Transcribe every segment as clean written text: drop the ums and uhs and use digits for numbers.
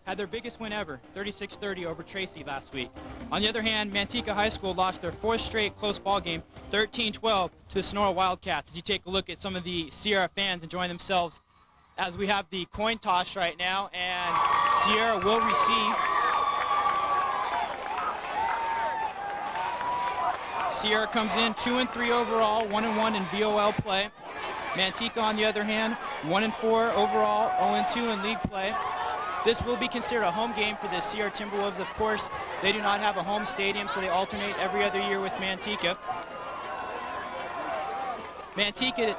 had their biggest win ever, 36-30 over Tracy last week. On the other hand, Manteca High School lost their fourth straight close ball game, 13-12 to the Sonora Wildcats. As you take a look at some of the Sierra fans enjoying themselves as we have the coin toss right now, and Sierra will receive. Sierra comes in 2-3 overall, 1-1 in VOL play. Manteca, on the other hand, 1-4 overall, 0-2 in league play. This will be considered a home game for the Sierra Timberwolves. Of course, they do not have a home stadium, so they alternate every other year with Manteca. Manteca,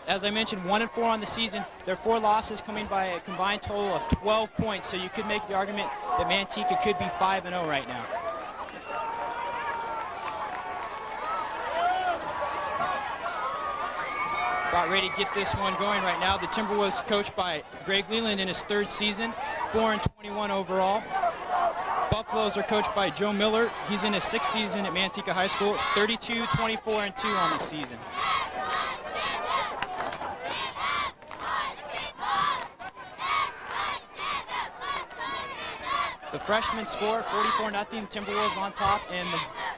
as I mentioned, 1-4 on the season. Their 4 losses coming by a combined total of 12 points, so you could make the argument that Manteca could be 5-0 right now. About ready to get this one going right now. The Timberwolves coached by Greg Leland in his 3rd season, 4-21 overall. Buffaloes are coached by Joe Miller. He's in his 6th season at Manteca High School, 32, 24-2 on the season. The freshmen score 44-0, Timberwolves on top, and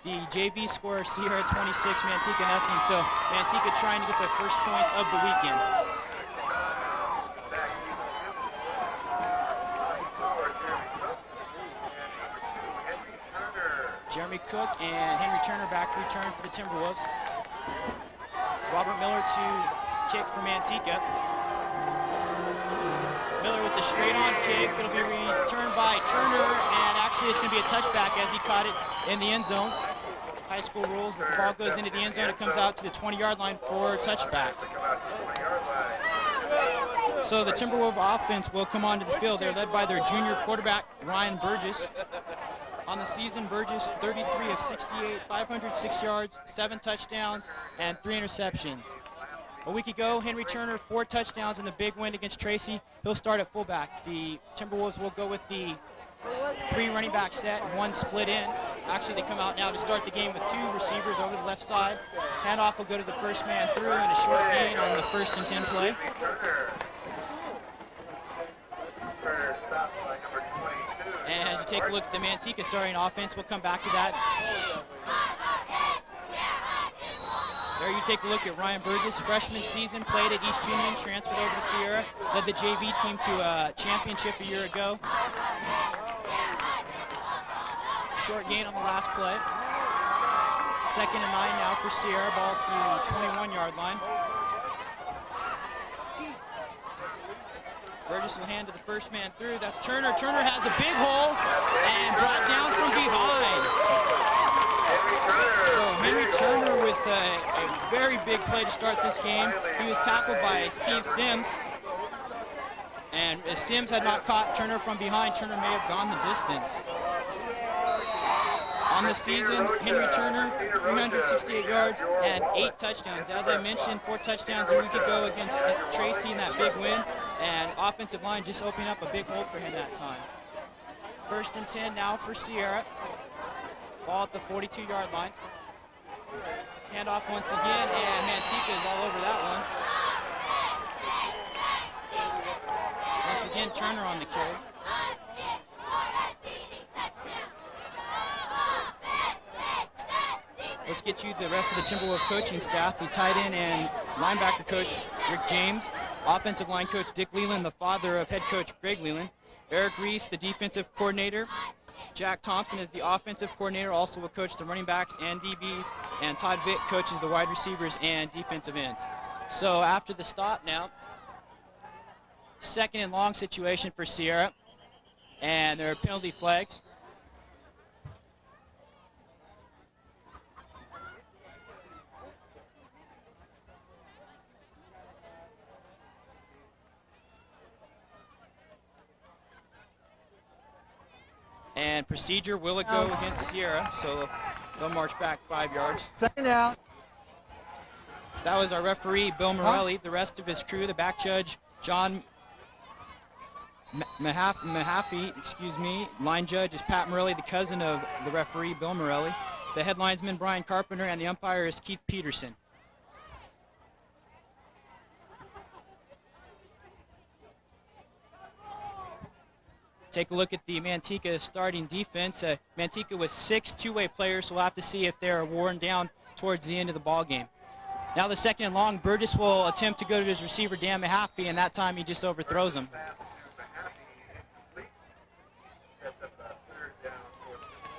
the JV score Sierra 26, Manteca nothing. So Manteca trying to get their first points of the weekend. Jeremy Cook and Henry Turner back to return for the Timberwolves. Robert Miller to kick for Manteca. Miller with the straight-on kick. It'll be returned by Turner, and actually it's going to be a touchback as he caught it in the end zone. High school rules, the ball goes into the end zone, it comes out to the 20-yard line for a touchback. So the Timberwolves offense will come onto the field. They're led by their junior quarterback, Ryan Burgess. On the season, Burgess 33 of 68, 506 yards, 7 touchdowns, and 3 interceptions. A week ago, Henry Turner, 4 touchdowns in the big win against Tracy. He'll start at fullback. The Timberwolves will go with the 3 running back set, 1 split in. Actually, they come out now to start the game with 2 receivers over the left side. Handoff will go to the first man through and a short gain on the 1st and 10 play. And as you take a look at the Manteca starting offense, we'll come back to that. There you take a look at Ryan Burgess, freshman season, played at East Union, transferred over to Sierra, led the JV team to a championship a year ago. Short gain on the last play. 2nd and 9 now for Sierra, ball at the 21-yard line. Burgess will hand to the first man through. That's Turner. Turner has a big hole and brought down from behind. So Henry Turner with a very big play to start this game. He was tackled by Steve Sims. And if Sims had not caught Turner from behind, Turner may have gone the distance. On the season, Henry Turner, 368 yards and 8 touchdowns. As I mentioned, 4 touchdowns a week ago against Tracy in that big win. And offensive line just opening up a big hole for him that time. 1st and 10 now for Sierra. Ball at the 42-yard line. Handoff once again, and Manteca is all over that one. Once again, Turner on the carry. Let's get you the rest of the Timberwolves coaching staff. The tight end and linebacker coach, Rick James. Offensive line coach, Dick Leland, the father of head coach Greg Leland. Eric Reese, the defensive coordinator. Jack Thompson is the offensive coordinator, also will coach the running backs and DBs. And Todd Vitt coaches the wide receivers and defensive ends. So after the stop now, 2nd and long situation for Sierra. And there are penalty flags. And procedure, will it go against Sierra? So they'll march back 5 yards. 2nd down. That was our referee, Bill Morelli. The rest of his crew, the back judge, John Mahaffey, line judge is Pat Morelli, the cousin of the referee, Bill Morelli. The head linesman, Brian Carpenter, and the umpire is Keith Peterson. Take a look at the Manteca starting defense. Manteca with 6 two-way players, so we'll have to see if they're worn down towards the end of the ball game. Now the second and long, Burgess will attempt to go to his receiver, Dan Mahaffey, and that time he just overthrows him.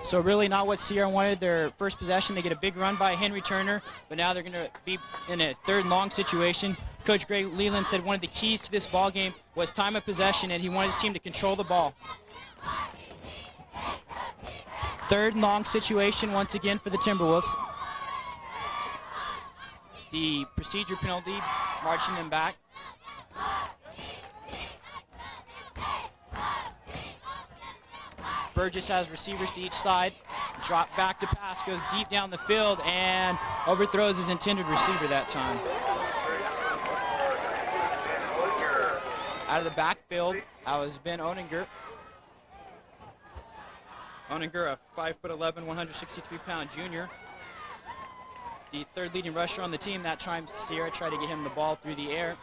So really not what Sierra wanted. Their first possession, they get a big run by Henry Turner, but now they're going to be in a third and long situation. Coach Greg Leland said one of the keys to this ball game was time of possession, and he wanted his team to control the ball. Third and long situation once again for the Timberwolves. The procedure penalty, marching them back. Burgess has receivers to each side. Drop back to pass, goes deep down the field, and overthrows his intended receiver that time. Out of the backfield, that was Ben Oninger. Oninger, a 5'11", 163-pound junior. The third leading rusher on the team. That time Sierra tried to get him the ball through the air.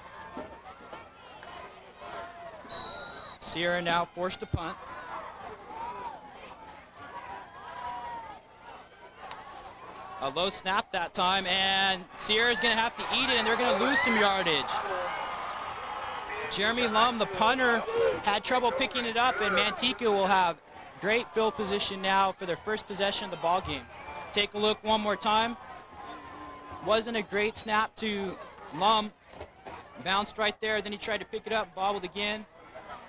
Sierra now forced to punt. A low snap that time, and Sierra's going to have to eat it, and they're going to lose some yardage. Jeremy Lum, the punter, had trouble picking it up, and Manteca will have great field position now for their first possession of the ball game. Take a look one more time. Wasn't a great snap to Lum. Bounced right there, then he tried to pick it up, bobbled again,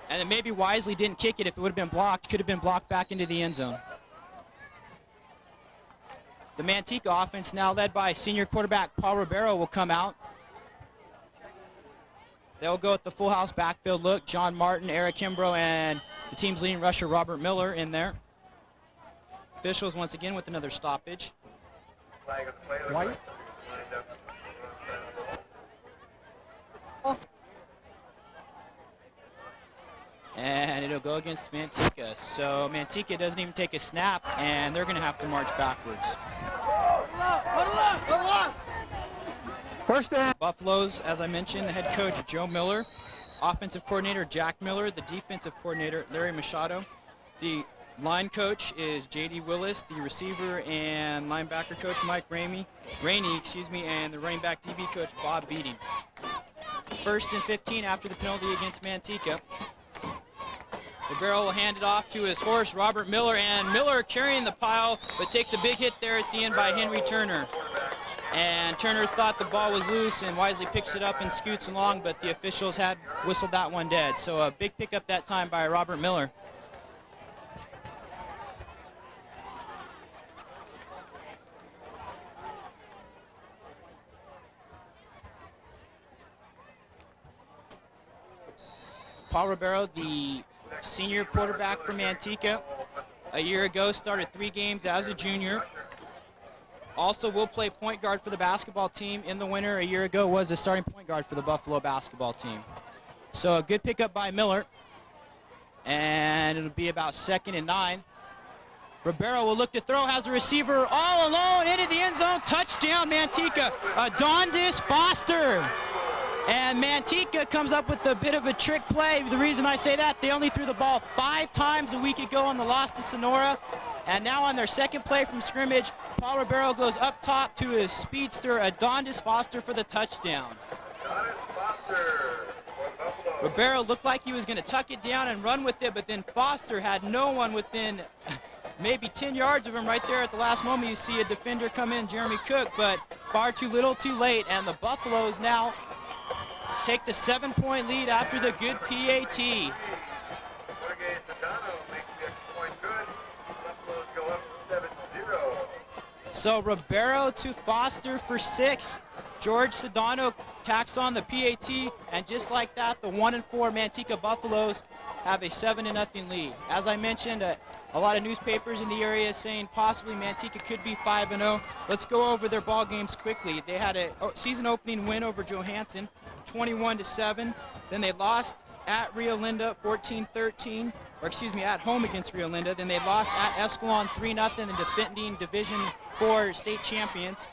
and then maybe wisely didn't kick it. If it would have been blocked, could have been blocked back into the end zone. The Manteca offense, now led by senior quarterback Paul Ribeiro, will come out. They'll go with the full house backfield look. John Martin, Eric Kimbrough, and the team's leading rusher Robert Miller in there. Officials once again with another stoppage. White. And it'll go against Manteca. So Manteca doesn't even take a snap, and they're going to have to march backwards. First down. Buffaloes, as I mentioned, the head coach Joe Miller, offensive coordinator Jack Miller, the defensive coordinator Larry Machado. The line coach is J.D. Willis, the receiver and linebacker coach Mike Rainey, and the running back DB coach Bob Beating. First and 15 after the penalty against Manteca. Ribeiro will hand it off to his horse, Robert Miller, and Miller carrying the pile, but takes a big hit there at the end by Henry Turner. And Turner thought the ball was loose and wisely picks it up and scoots along, but the officials had whistled that one dead. So a big pickup that time by Robert Miller. Paul Ribeiro, the senior quarterback for Manteca, a year ago started 3 games as a junior. Also will play point guard for the basketball team in the winter. A year ago was the starting point guard for the Buffalo basketball team. So a good pickup by Miller. And it'll be about 2nd and 9. Ribeiro will look to throw, has a receiver all alone into the end zone. Touchdown Manteca, Adondis Foster. And Manteca comes up with a bit of a trick play. The reason I say that, they only threw the ball 5 times a week ago on the loss to Sonora. And now on their second play from scrimmage, Paul Ribeiro goes up top to his speedster, Adondis Foster, for the touchdown. Ribeiro looked like he was going to tuck it down and run with it, but then Foster had no one within maybe 10 yards of him right there at the last moment. You see a defender come in, Jeremy Cook, but far too little, too late. And the Buffaloes now take the 7-point lead after the good PAT. So Ribeiro to Foster for 6. George Sedano tacks on the PAT, and just like that, the 1-4 Manteca Buffaloes have a 7-0 lead. As I mentioned, a lot of newspapers in the area saying possibly Manteca could be 5-0. Let's go over their ball games quickly. They had a season opening win over Johansson, 21-7. Then they lost at Rio Linda, 14-13. Or excuse me, at home against Rio Linda. Then they lost at Escalon 3-0, the defending Division IV state champions.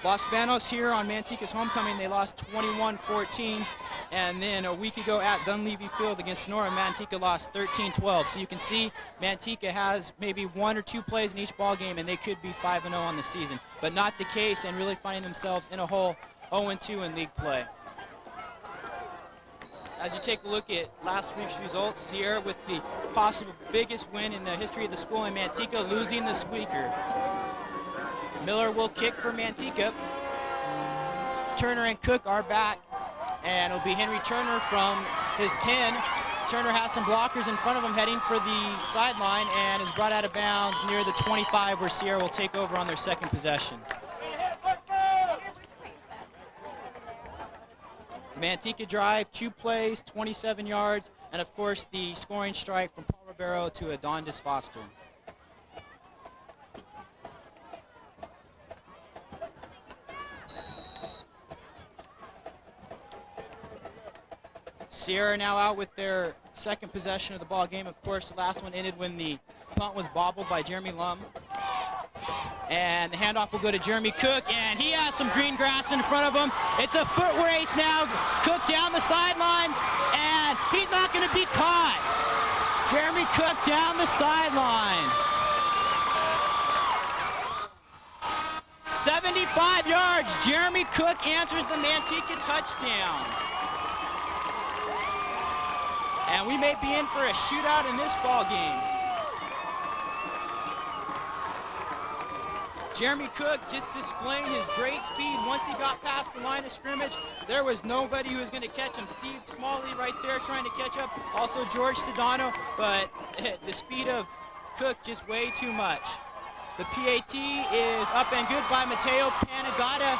Los Banos here on Manteca's homecoming, they lost 21-14. And then a week ago at Dunleavy Field against Sonora, Manteca lost 13-12. So you can see Manteca has maybe 1 or 2 plays in each ball game, and they could be 5-0 on the season. But not the case, and really finding themselves in a hole 0-2 in league play. As you take a look at last week's results, Sierra with the possible biggest win in the history of the school, and Manteca losing the squeaker. Miller will kick for Manteca. Turner and Cook are back, and it'll be Henry Turner from his 10. Turner has some blockers in front of him heading for the sideline and is brought out of bounds near the 25, where Sierra will take over on their second possession. Manteca drive, 2 plays, 27 yards, and of course the scoring strike from Paul Ribeiro to Adondes Foster. Sierra now out with their second possession of the ball game. Of course, the last one ended when the punt was bobbled by Jeremy Lum. And the handoff will go to Jeremy Cook, and he has some green grass in front of him. It's a foot race now. Cook down the sideline, and he's not going to be caught. Jeremy Cook down the sideline. 75 yards. Jeremy Cook answers the Manteca touchdown. And we may be in for a shootout in this ball game. Jeremy Cook just displaying his great speed. Once he got past the line of scrimmage, there was nobody who was going to catch him. Steve Smalley right there trying to catch up. Also George Sedano, but the speed of Cook just way too much. The PAT is up and good by Mateo Panagata,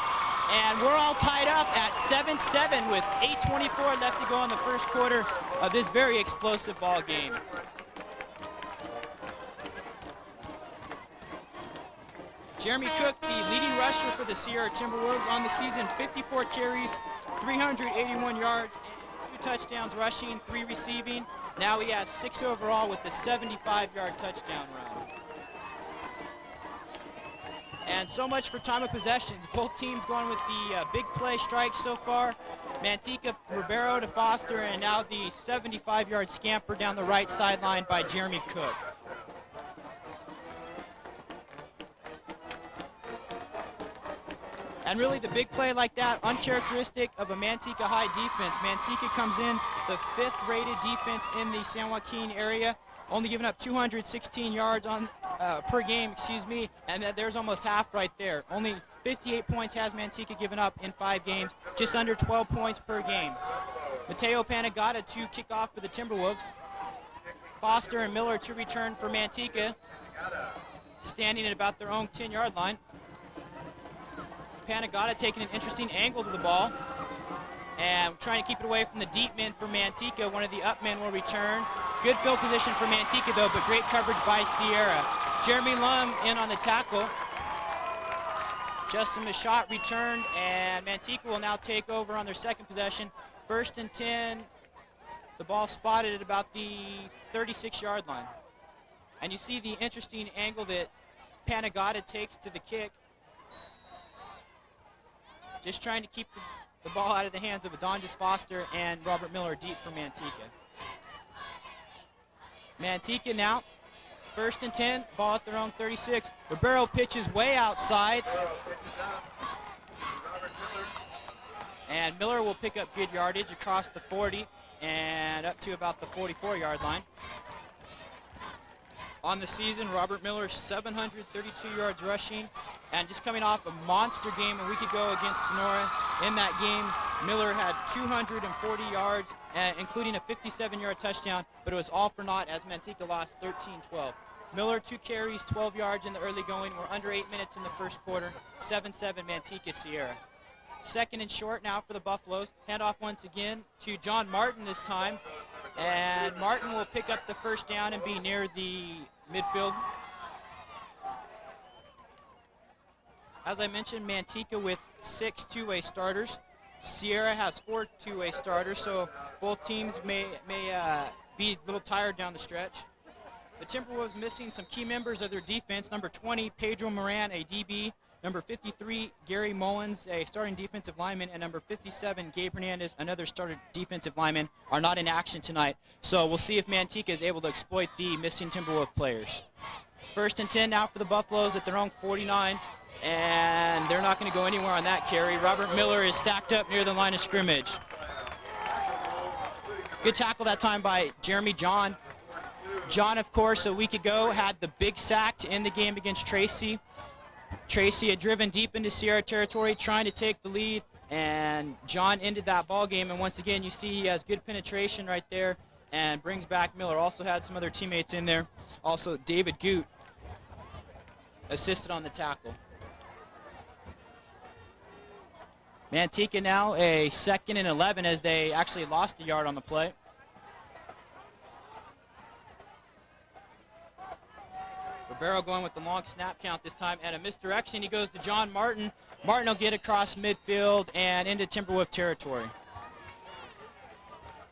and we're all tied up at 7-7 with 8:24 left to go in the first quarter of this very explosive ball game. Jeremy Cook, the leading rusher for the Sierra Timberwolves on the season, 54 carries, 381 yards, and 2 touchdowns rushing, 3 receiving. Now he has 6 overall with the 75-yard touchdown run. And so much for time of possessions. Both teams going with the big play strikes so far. Manteca, Ribeiro to Foster, and now the 75-yard scamper down the right sideline by Jeremy Cook. And really the big play like that, uncharacteristic of a Manteca High defense. Manteca comes in the 5th rated defense in the San Joaquin area, only giving up 216 yards per game, and there's almost half right there. Only 58 points has Manteca given up in 5 games, just under 12 points per game. Mateo Panagata to kick off for the Timberwolves. Foster and Miller to return for Manteca, standing at about their own 10-yard line. Panagata taking an interesting angle to the ball and trying to keep it away from the deep men for Manteca. One of the up men will return. Good field position for Manteca though, but great coverage by Sierra. Jeremy Lum in on the tackle. Justin Machot returned, and Manteca will now take over on their second possession. 1st and 10. The ball spotted at about the 36-yard line. And you see the interesting angle that Panagata takes to the kick. Just trying to keep the ball out of the hands of Adondes Foster and Robert Miller deep for Manteca. Manteca now, 1st and 10, ball at their own 36. Ribeiro pitches way outside. And Miller will pick up good yardage across the 40 and up to about the 44-yard line. On the season, Robert Miller, 732 yards rushing, and just coming off a monster game a week ago against Sonora. In that game, Miller had 240 yards, including a 57-yard touchdown, but it was all for naught as Manteca lost 13-12. Miller, 2 carries, 12 yards in the early going. We're under 8 minutes in the first quarter. 7-7 Manteca Sierra. 2nd and short now for the Buffaloes. Handoff once again to John Martin this time. And Martin will pick up the first down and be near the midfield. As I mentioned, Manteca with 6 two-way starters. Sierra has 4 two-way starters, so both teams may be a little tired down the stretch. The Timberwolves missing some key members of their defense. Number 20, Pedro Moran, a DB. Number 53, Gary Mullins, a starting defensive lineman, and number 57, Gabe Hernandez, another starting defensive lineman, are not in action tonight. So we'll see if Manteca is able to exploit the missing Timberwolf players. 1st and 10 now for the Buffaloes at their own 49, and they're not going to go anywhere on that carry. Robert Miller is stacked up near the line of scrimmage. Good tackle that time by Jeremy John. John, of course, a week ago had the big sack to end the game against Tracy. Tracy had driven deep into Sierra territory trying to take the lead, and John ended that ball game. And once again, you see he has good penetration right there and brings back Miller. Also had some other teammates in there. Also, David Goot assisted on the tackle. Manteca now a 2nd and 11 as they actually lost a yard on the play. Ribeiro going with the long snap count this time, and a misdirection. He goes to John Martin. Martin will get across midfield and into Timberwolf territory.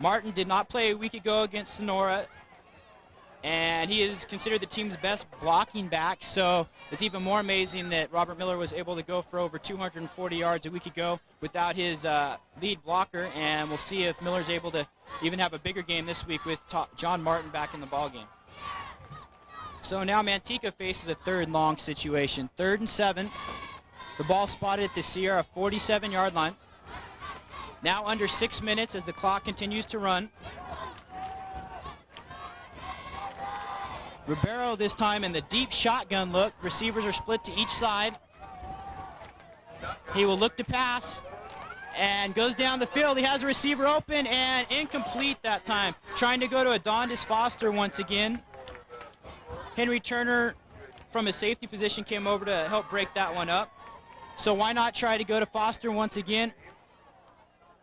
Martin did not play a week ago against Sonora, and he is considered the team's best blocking back, so it's even more amazing that Robert Miller was able to go for over 240 yards a week ago without his lead blocker, and we'll see if Miller's able to even have a bigger game this week with John Martin back in the ballgame. So now Manteca faces a 3rd and long situation. 3rd and 7. The ball spotted at the Sierra 47-yard line. Now under 6 minutes as the clock continues to run. Ribeiro this time in the deep shotgun look. Receivers are split to each side. He will look to pass and goes down the field. He has a receiver open and incomplete that time. Trying to go to Adondas Foster once again. Henry Turner from his safety position came over to help break that one up. So why not try to go to Foster once again?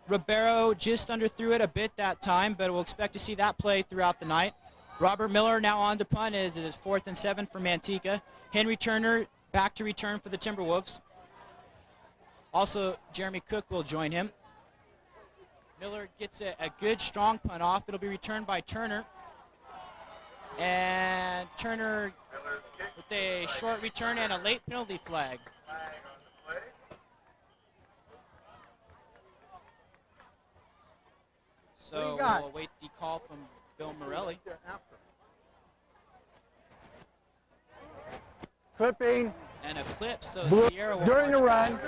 Ribeiro just underthrew it a bit that time, but we'll expect to see that play throughout the night. Robert Miller now on to punt as it is 4th and 7 for Manteca. Henry Turner back to return for the Timberwolves. Also, Jeremy Cook will join him. Miller gets a good, strong punt off. It'll be returned by Turner. And Turner with a short return and a late penalty flag. So we'll await the call from Bill Morelli. Clipping. And a clip, so Blue, Sierra will during the run.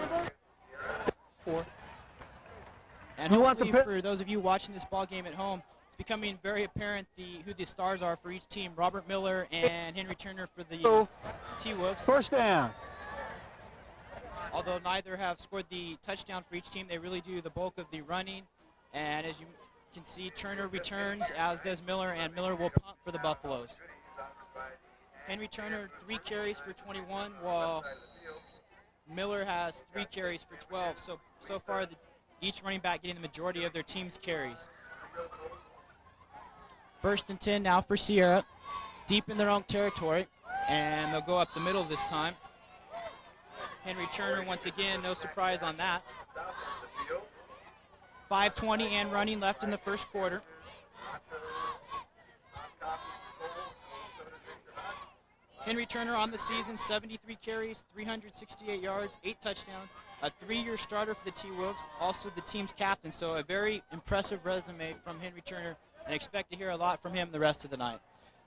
4. And You want hopefully the for those of you watching this ball game at home, it's becoming very apparent who the stars are for each team. Robert Miller and Henry Turner for the T-Wolves. 1st down. Although neither have scored the touchdown for each team, they really do the bulk of the running. And as you can see, Turner returns, as does Miller, and Miller will punt for the Buffaloes. Henry Turner, 3 carries for 21, while Miller has 3 carries for 12. So far, each running back getting the majority of their team's carries. 1st and 10 now for Sierra, deep in their own territory, and they'll go up the middle this time. Henry Turner, once again, no surprise on that. 5:20 and running left in the 1st quarter. Henry Turner on the season, 73 carries, 368 yards, 8 touchdowns, a 3-year starter for the T-Wolves, also the team's captain, so a very impressive resume from Henry Turner, and expect to hear a lot from him the rest of the night.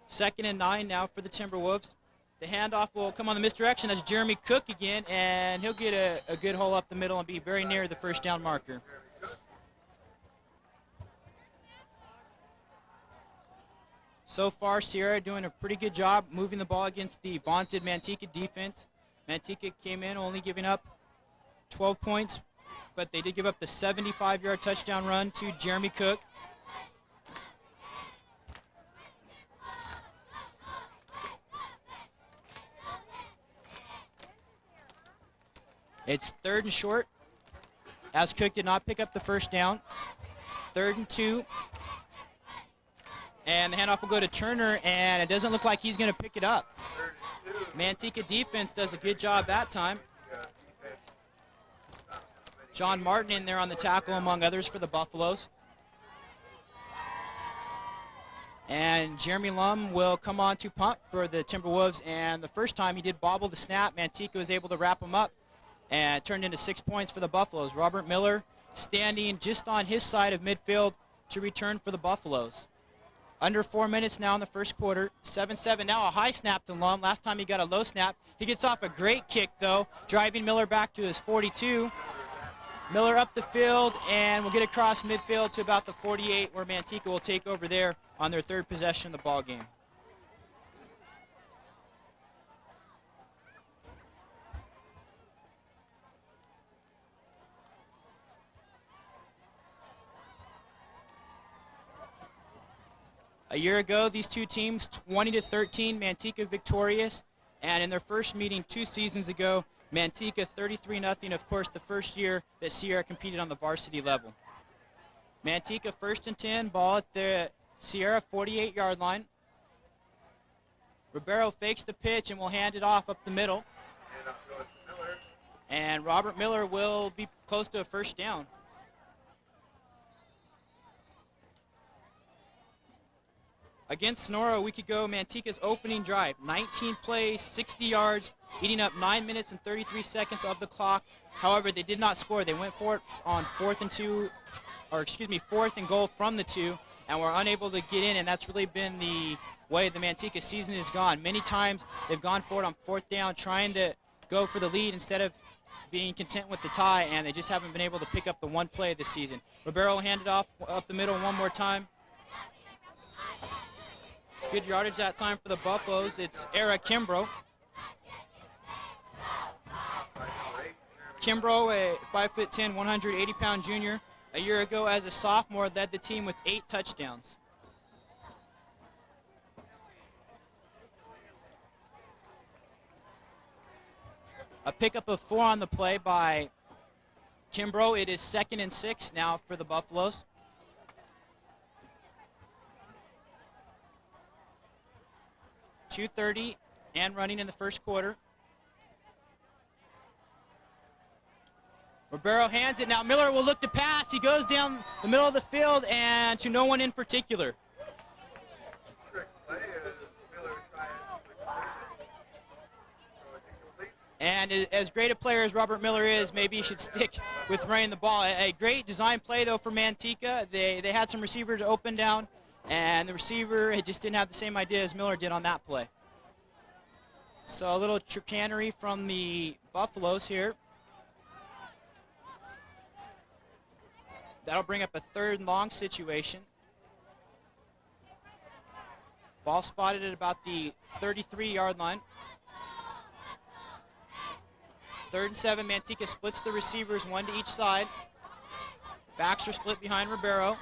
2nd and 9 now for the Timberwolves. The handoff will come on the misdirection. That's Jeremy Cook again, and he'll get a good hole up the middle and be very near the 1st down marker. So far, Sierra doing a pretty good job moving the ball against the vaunted Manteca defense. Manteca came in only giving up 12 points, but they did give up the 75-yard touchdown run to Jeremy Cook. It's 3rd and short, as Cook did not pick up the 1st down. 3rd and 2. And the handoff will go to Turner, and it doesn't look like he's going to pick it up. Manteca defense does a good job that time. John Martin in there on the tackle, among others, for the Buffaloes. And Jeremy Lum will come on to punt for the Timberwolves, and the first time he did bobble the snap, Manteca was able to wrap him up and turned into 6 points for the Buffaloes. Robert Miller standing just on his side of midfield to return for the Buffaloes. Under 4 minutes now in the first quarter. 7-7 now, a high snap to Lum. Last time he got a low snap. He gets off a great kick, though, driving Miller back to his 42. Miller up the field, and will get across midfield to about the 48, where Manteca will take over there on their third possession of the ball game. A year ago, these two teams, 20-13, Manteca victorious. And in their first meeting 2 seasons ago, Manteca 33-0, of course, the first year that Sierra competed on the varsity level. Manteca 1st and 10, ball at the Sierra 48-yard line. Ribeiro fakes the pitch and will hand it off up the middle. And Robert Miller will be close to a first down. Against Sonora, we could go Manteca's opening drive. 19 plays, 60 yards, eating up 9 minutes and 33 seconds of the clock. However, they did not score. They went for it on 4th and goal from the 2, and were unable to get in, and that's really been the way the Manteca season has gone. Many times they've gone for it on 4th down, trying to go for the lead instead of being content with the tie, and they just haven't been able to pick up the one play this season. Ribeiro handed off up the middle one more time. Good yardage that time for the Buffaloes. It's Era Kimbrough. Kimbrough, a 5'10", 180-pound junior, a year ago as a sophomore, led the team with 8 touchdowns. A pickup of 4 on the play by Kimbrough. It is 2nd and 6 now for the Buffaloes. .230 and running in the first quarter. Ribeiro hands it. Now Miller will look to pass. He goes down the middle of the field and to no one in particular. And as great a player as Robert Miller is, maybe he should stick with running the ball. A great design play, though, for Manteca. They had some receivers open down, and the receiver just didn't have the same idea as Miller did on that play. So a little chicanery from the Buffaloes here. That'll bring up a 3rd and long situation. Ball spotted at about the 33-yard line. 3rd and 7, Manteca splits the receivers, 1 to each side. Backs are split behind Ribeiro.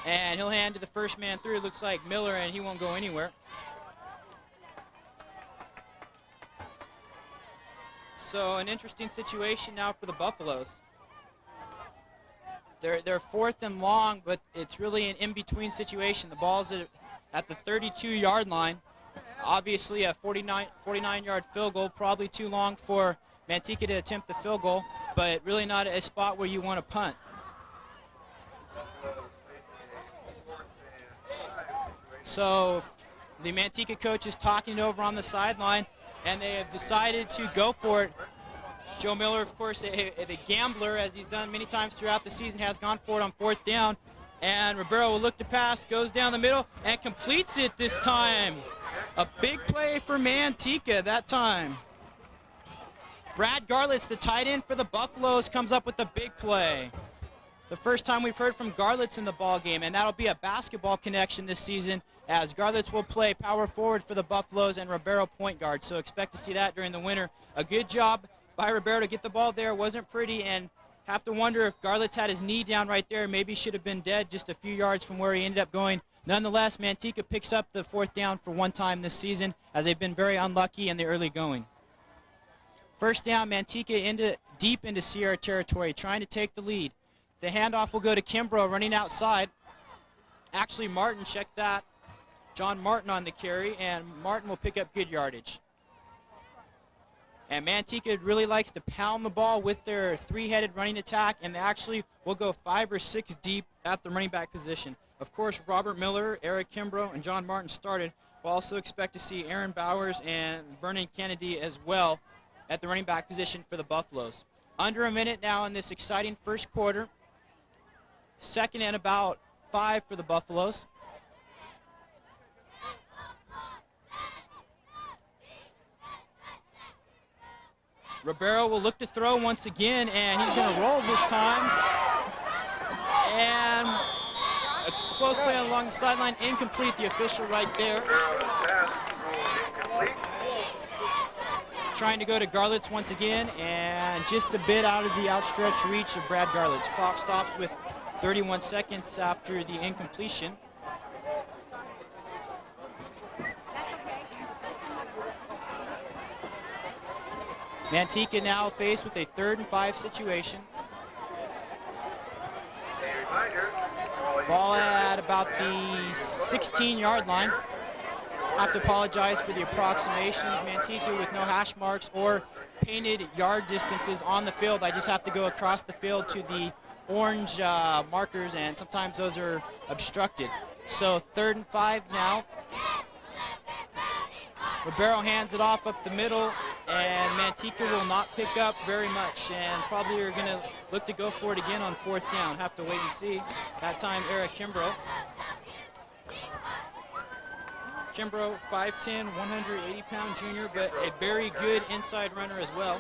And he'll hand to the first man through. It looks like Miller, and he won't go anywhere. So an interesting situation now for the Buffaloes. They're 4th and long, but it's really an in-between situation. The ball's at the 32-yard line. Obviously a 49-yard field goal, probably too long for Manteca to attempt the field goal, but really not a spot where you want to punt. So the Manteca coach is talking over on the sideline, and they have decided to go for it. Joe Miller, of course, a gambler, as he's done many times throughout the season, has gone for it on 4th down. And Ribeiro will look to pass, goes down the middle, and completes it this time. A big play for Manteca that time. Brad Garlitz, the tight end for the Buffaloes, comes up with a big play. The first time we've heard from Garlitz in the ball game, and that'll be a basketball connection this season, as Garlitz will play power forward for the Buffaloes and Ribeiro point guard. So expect to see that during the winter. A good job by Ribeiro to get the ball there. Wasn't pretty, and have to wonder if Garlitz had his knee down right there. Maybe should have been dead just a few yards from where he ended up going. Nonetheless, Manteca picks up the 4th down for one time this season, as they've been very unlucky in the early going. First down, Manteca deep into Sierra territory, trying to take the lead. The handoff will go to Kimbrough running outside. Actually, Martin, check that. John Martin on the carry, and Martin will pick up good yardage. And Manteca really likes to pound the ball with their 3-headed running attack, and they actually will go 5 or 6 deep at the running back position. Of course, Robert Miller, Eric Kimbrough, and John Martin started. We'll also expect to see Aaron Bowers and Vernon Kennedy as well at the running back position for the Buffaloes. Under a minute now in this exciting first quarter. Second and about 5 for the Buffaloes. Ribeiro will look to throw once again, and he's going to roll this time. And a close play along the sideline, incomplete. The official right there. Trying to go to Garlitz once again, and just a bit out of the outstretched reach of Brad Garlitz. Clock stops with 31 seconds after the incompletion. Manteca now faced with a 3rd and 5 situation. Ball at about the 16-yard line. Have to apologize for the approximations. Manteca with no hash marks or painted yard distances on the field. I just have to go across the field to the orange markers, and sometimes those are obstructed. So 3rd and 5 now. Ribeiro hands it off up the middle, and Manteca will not pick up very much, and probably are going to look to go for it again on 4th down. Have to wait and see. That time, Eric Kimbrough. Kimbrough, 5'10", 180-pound junior, but a very good inside runner as well.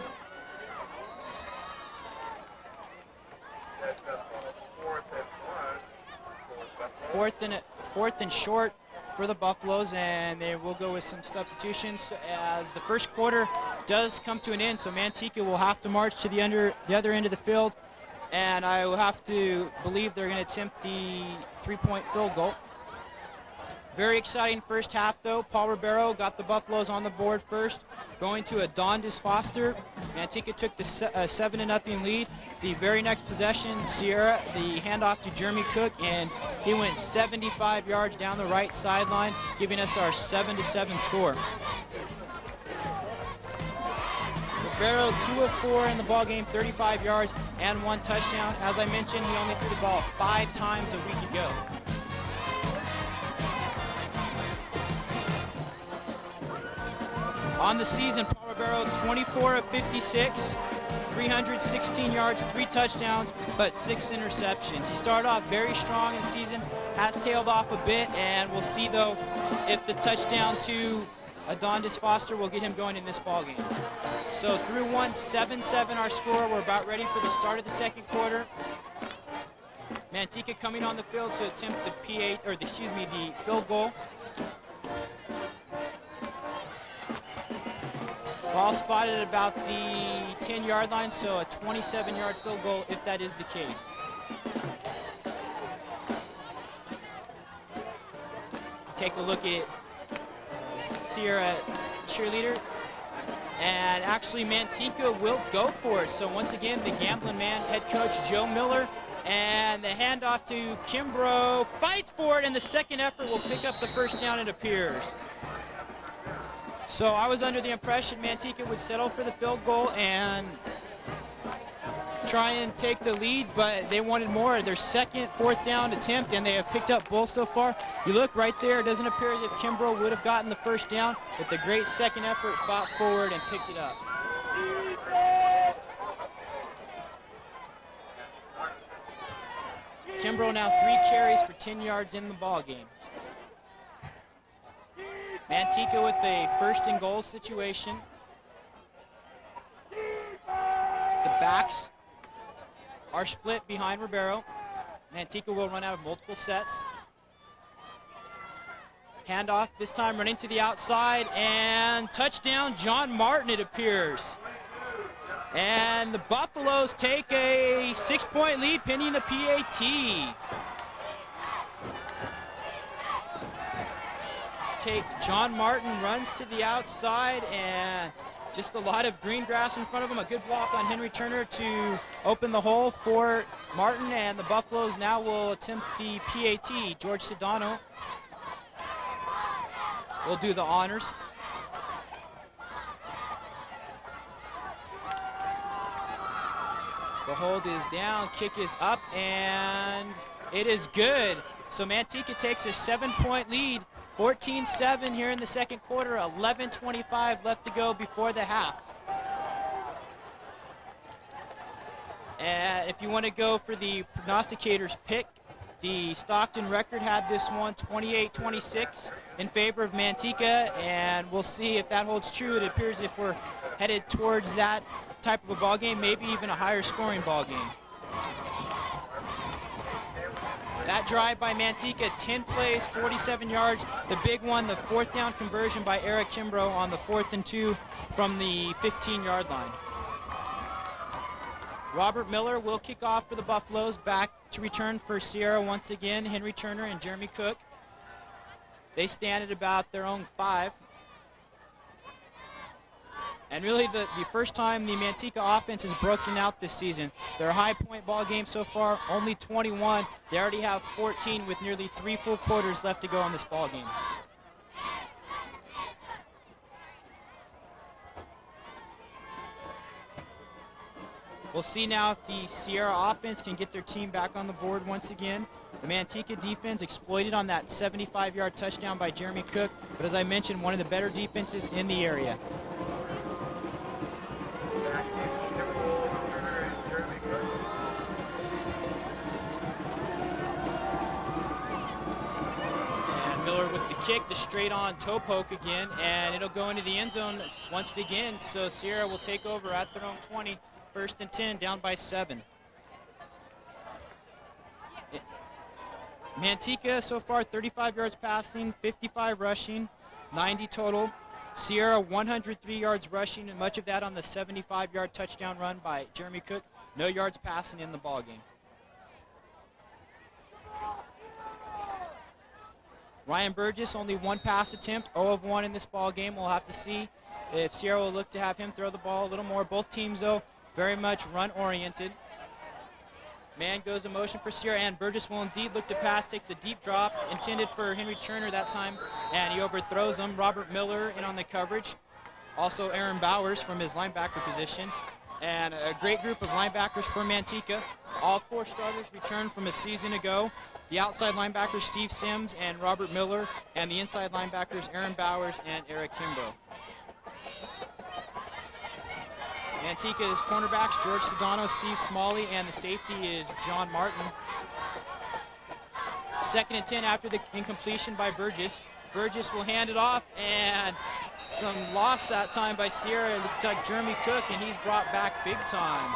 Fourth and short for the Buffaloes, and they will go with some substitutions as the first quarter does come to an end. So Manteca will have to march to the other end of the field, and I will have to believe they're going to attempt the 3-point field goal. Very exciting first half, though. Paul Ribeiro got the Buffaloes on the board first, going to Adondis Foster. Manteca took the 7-0 lead. The very next possession, Sierra, the handoff to Jeremy Cook, and he went 75 yards down the right sideline, giving us our 7-7 score. Ribeiro, 2 of 4 in the ballgame, 35 yards and 1 touchdown. As I mentioned, he only threw the ball 5 times a week ago. On the season, Paul Ribeiro, 24 of 56, 316 yards, 3 touchdowns, but 6 interceptions. He started off very strong in the season, has tailed off a bit, and we'll see, though, if the touchdown to Adondis Foster will get him going in this ballgame. So through 1, 7-7 our score. We're about ready for the start of the second quarter. Manteca coming on the field to attempt the field goal. Ball spotted at about the 10-yard line, so a 27-yard field goal if that is the case. Take a look at Sierra cheerleader. And actually Manteca will go for it. So once again, the gambling man, head coach Joe Miller, and the handoff to Kimbrough, fights for it, and the second effort will pick up the first down, it appears. So I was under the impression Manteca would settle for the field goal and try and take the lead, but they wanted more. Their second 4th down attempt, and they have picked up both so far. You look right there, it doesn't appear as if Kimbrough would have gotten the first down, but the great second effort fought forward and picked it up. Kimbrough now 3 carries for 10 yards in the ball game. Manteca with a 1st and goal situation. The backs are split behind Ribeiro. Manteca will run out of multiple sets. Handoff this time running to the outside, and touchdown John Martin, it appears. And the Buffaloes take a 6-point lead pending the PAT. John Martin runs to the outside, and just a lot of green grass in front of him. A good block on Henry Turner to open the hole for Martin, and the Buffaloes now will attempt the PAT. George Sedano will do the honors. The hold is down, kick is up, and it is good. So Manteca takes a 7-point lead. 14-7 here in the second quarter, 11:25 left to go before the half. And if you want to go for the prognosticator's pick, the Stockton record had this one 28-26 in favor of Manteca, and we'll see if that holds true. It appears if we're headed towards that type of a ball game, maybe even a higher scoring ball game. That drive by Manteca, 10 plays, 47 yards. The big one, the fourth down conversion by Eric Kimbrough on the 4th and 2 from the 15-yard line. Robert Miller will kick off for the Buffaloes. Back to return for Sierra once again, Henry Turner and Jeremy Cook. They stand at about their own 5. And really the first time the Manteca offense has broken out this season. Their high point ball game so far, only 21. They already have 14 with nearly 3 full quarters left to go in this ball game. We'll see now if the Sierra offense can get their team back on the board once again. The Manteca defense exploited on that 75-yard touchdown by Jeremy Cook, but as I mentioned, one of the better defenses in the area. And Miller with the kick, the straight-on toe poke again, and it'll go into the end zone once again, so Sierra will take over at their own 20. 1st and 10, down by 7. Manteca so far 35 yards passing, 55 rushing, 90 total. Sierra 103 yards rushing, and much of that on the 75-yard touchdown run by Jeremy Cook. No yards passing in the ballgame. Ryan Burgess, only 1 pass attempt, 0 of 1 in this ballgame. We'll have to see if Sierra will look to have him throw the ball a little more. Both teams, though, very much run-oriented. Man goes in motion for Sierra, and Burgess will indeed look to pass, takes a deep drop, intended for Henry Turner that time, and he overthrows him. Robert Miller in on the coverage. Also Aaron Bowers from his linebacker position. And a great group of linebackers for Manteca. All 4 starters returned from a season ago. The outside linebackers, Steve Sims and Robert Miller, and the inside linebackers, Aaron Bowers and Eric Kimbrough. Manteca's cornerbacks, George Sedano, Steve Smalley, and the safety is John Martin. 2nd and 10 after the incompletion by Burgess. Burgess will hand it off, and some loss that time by Sierra. It looked like Jeremy Cook, and he's brought back big time.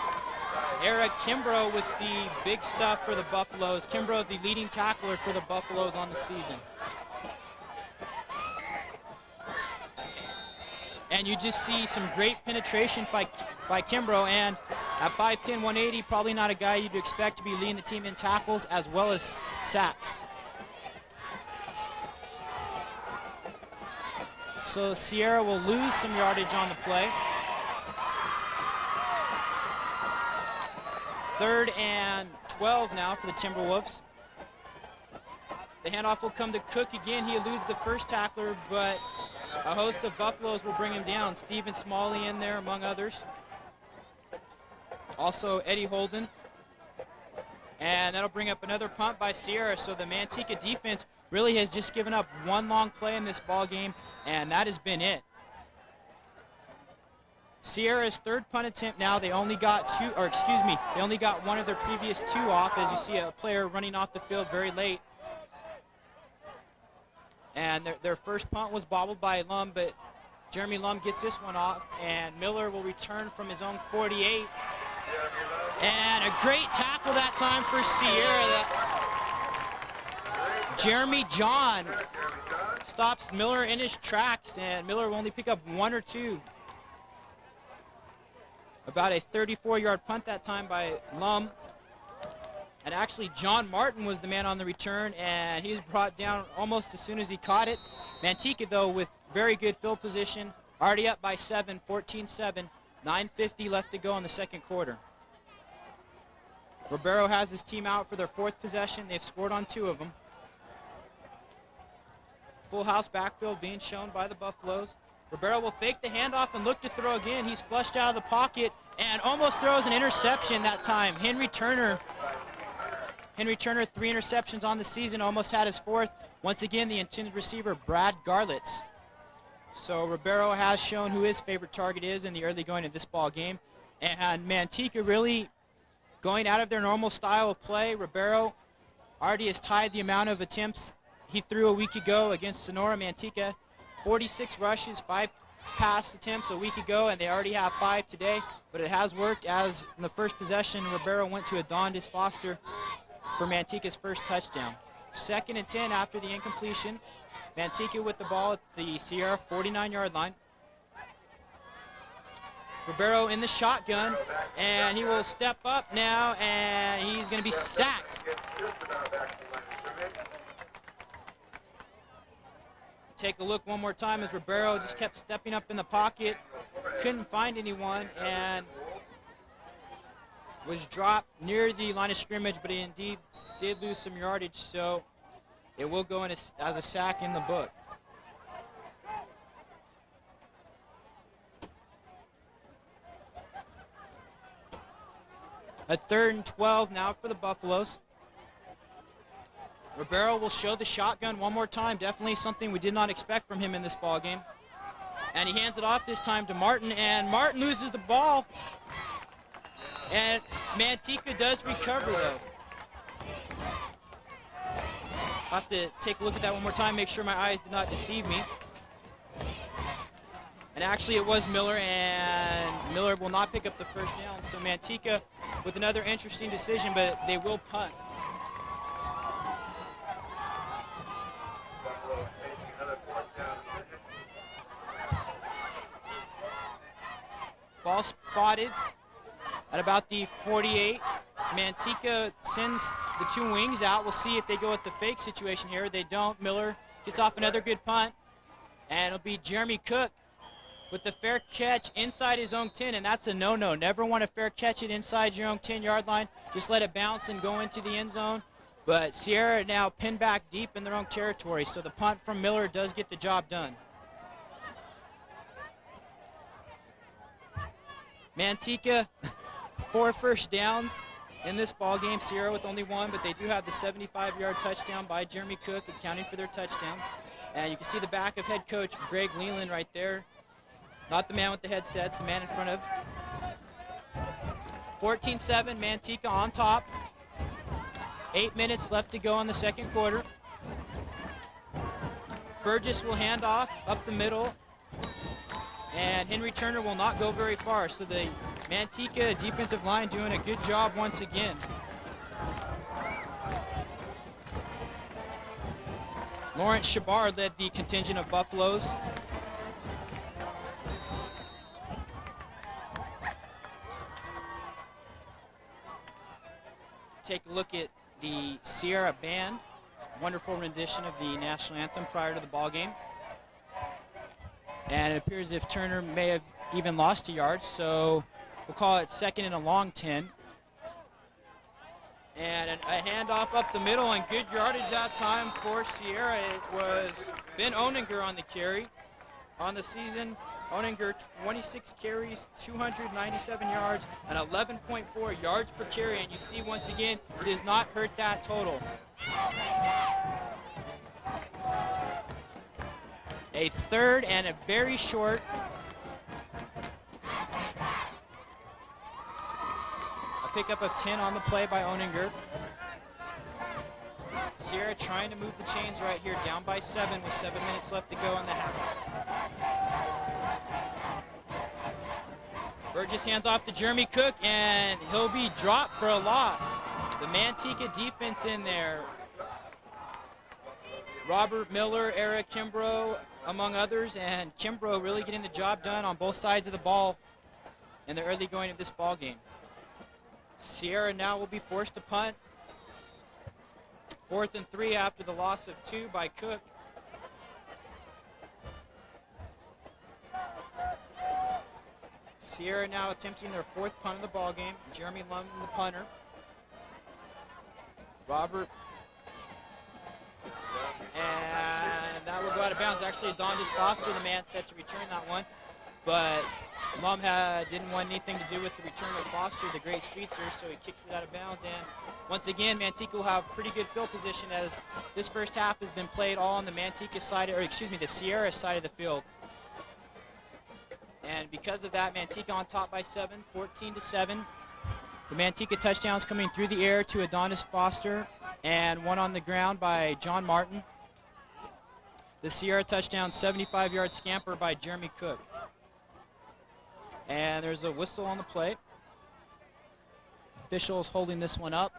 Eric Kimbrough with the big stuff for the Buffaloes. Kimbrough, the leading tackler for the Buffaloes on the season. And you just see some great penetration by Kimbrough, and at 5'10", 180, probably not a guy you'd expect to be leading the team in tackles as well as sacks. So Sierra will lose some yardage on the play. 3rd and 12 now for the Timberwolves. The handoff will come to Cook again. He eludes the first tackler, but a host of Buffaloes will bring him down. Stephen Smalley in there, among others. Also Eddie Holden. And that'll bring up another punt by Sierra. So the Manteca defense really has just given up 1 long play in this ball game, and that has been it. Sierra's 3rd punt attempt now. They only got they only got 1 of their previous 2 off, as you see a player running off the field very late. And their first punt was bobbled by Lum, but Jeremy Lum gets this one off, and Miller will return from his own 48. And a great tackle that time for Sierra. Jeremy John stops Miller in his tracks, and Miller will only pick up 1 or 2. About a 34-yard punt that time by Lum. And actually, John Martin was the man on the return, and he was brought down almost as soon as he caught it. Manteca, though, with very good field position, already up by 7, 14-7, 9:50 left to go in the 2nd quarter. Ribeiro has his team out for their 4th possession. They've scored on 2 of them. Full house backfield being shown by the Buffaloes. Ribeiro will fake the handoff and look to throw again. He's flushed out of the pocket and almost throws an interception that time. Henry Turner, 3 interceptions on the season, almost had his 4th. Once again, the intended receiver, Brad Garlitz. So Ribeiro has shown who his favorite target is in the early going of this ball game. And Manteca really going out of their normal style of play. Ribeiro already has tied the amount of attempts he threw a week ago against Sonora Manteca. 46 rushes, 5 pass attempts a week ago, and they already have 5 today. But it has worked, as in the first possession, Ribeiro went to Adondes Foster for Manteca's first touchdown. 2nd and 10 after the incompletion. Manteca with the ball at the Sierra 49-yard line. Ribeiro in the shotgun, and he will step up now, and he's going to be sacked. Take a look one more time as Ribeiro just kept stepping up in the pocket, couldn't find anyone, and was dropped near the line of scrimmage, but he indeed did lose some yardage, so it will go in as a sack in the book. A 3rd and 12 now for the Buffaloes. Ribeiro will show the shotgun one more time. Definitely something we did not expect from him in this ball game. And he hands it off this time to Martin, and Martin loses the ball. And Manteca does recover, though. I'll have to take a look at that one more time, make sure my eyes did not deceive me. And actually it was Miller, and Miller will not pick up the first down. So Manteca with another interesting decision, but they will punt. Ball spotted at about the 48. Manteca sends the 2 wings out. We'll see if they go with the fake situation here. They don't. Miller gets off another good punt. And it'll be Jeremy Cook with the fair catch inside his own 10, and that's a no-no. Never want to fair catch it inside your own 10-yard line. Just let it bounce and go into the end zone. But Sierra now pinned back deep in their own territory, so the punt from Miller does get the job done. Manteca, 4 first downs in this ball game. Sierra with only 1, but they do have the 75-yard touchdown by Jeremy Cook, accounting for their touchdown. And you can see the back of head coach Greg Leland right there. Not the man with the headsets, the man in front of. 14-7, Manteca on top. 8 minutes left to go in the second quarter. Burgess will hand off up the middle, and Henry Turner will not go very far. So the Manteca defensive line doing a good job once again. Lawrence Shabar led the contingent of Buffaloes. Take a look at the Sierra Band. Wonderful rendition of the national anthem prior to the ball game. And it appears as if Turner may have even lost a yard, so we'll call it 2nd and a long 10. And a handoff up the middle, and good yardage that time for Sierra. It was Ben Oninger on the carry. On the season, Oninger 26 carries, 297 yards, and 11.4 yards per carry. And you see once again, it does not hurt that total. A 3rd and a very short. A pickup of 10 on the play by Oninger. Sierra trying to move the chains right here, down by 7 with 7 minutes left to go in the half. Burgess hands off to Jeremy Cook, and he'll be dropped for a loss. The Manteca defense in there. Robert Miller, Eric Kimbrough, among others, and Kimbrough really getting the job done on both sides of the ball in the early going of this ball game. Sierra now will be forced to punt. 4th and 3 after the loss of 2 by Cook. Sierra now attempting their 4th punt of the ball game. Jeremy Lum, the punter. Robert. And that will go out of bounds. Actually, Adondes Foster, the man set to return that one. But Lum didn't want anything to do with the return of Foster, the great speedster, so he kicks it out of bounds. And once again, Manteca will have pretty good field position, as this first half has been played all on the Manteca side, or excuse me, the Sierra side of the field. And because of that, Manteca on top by 7, 14-7. The Manteca touchdowns coming through the air to Adonis Foster and one on the ground by John Martin. The Sierra touchdown, 75-yard scamper by Jeremy Cook. And there's a whistle on the plate. Officials holding this one up.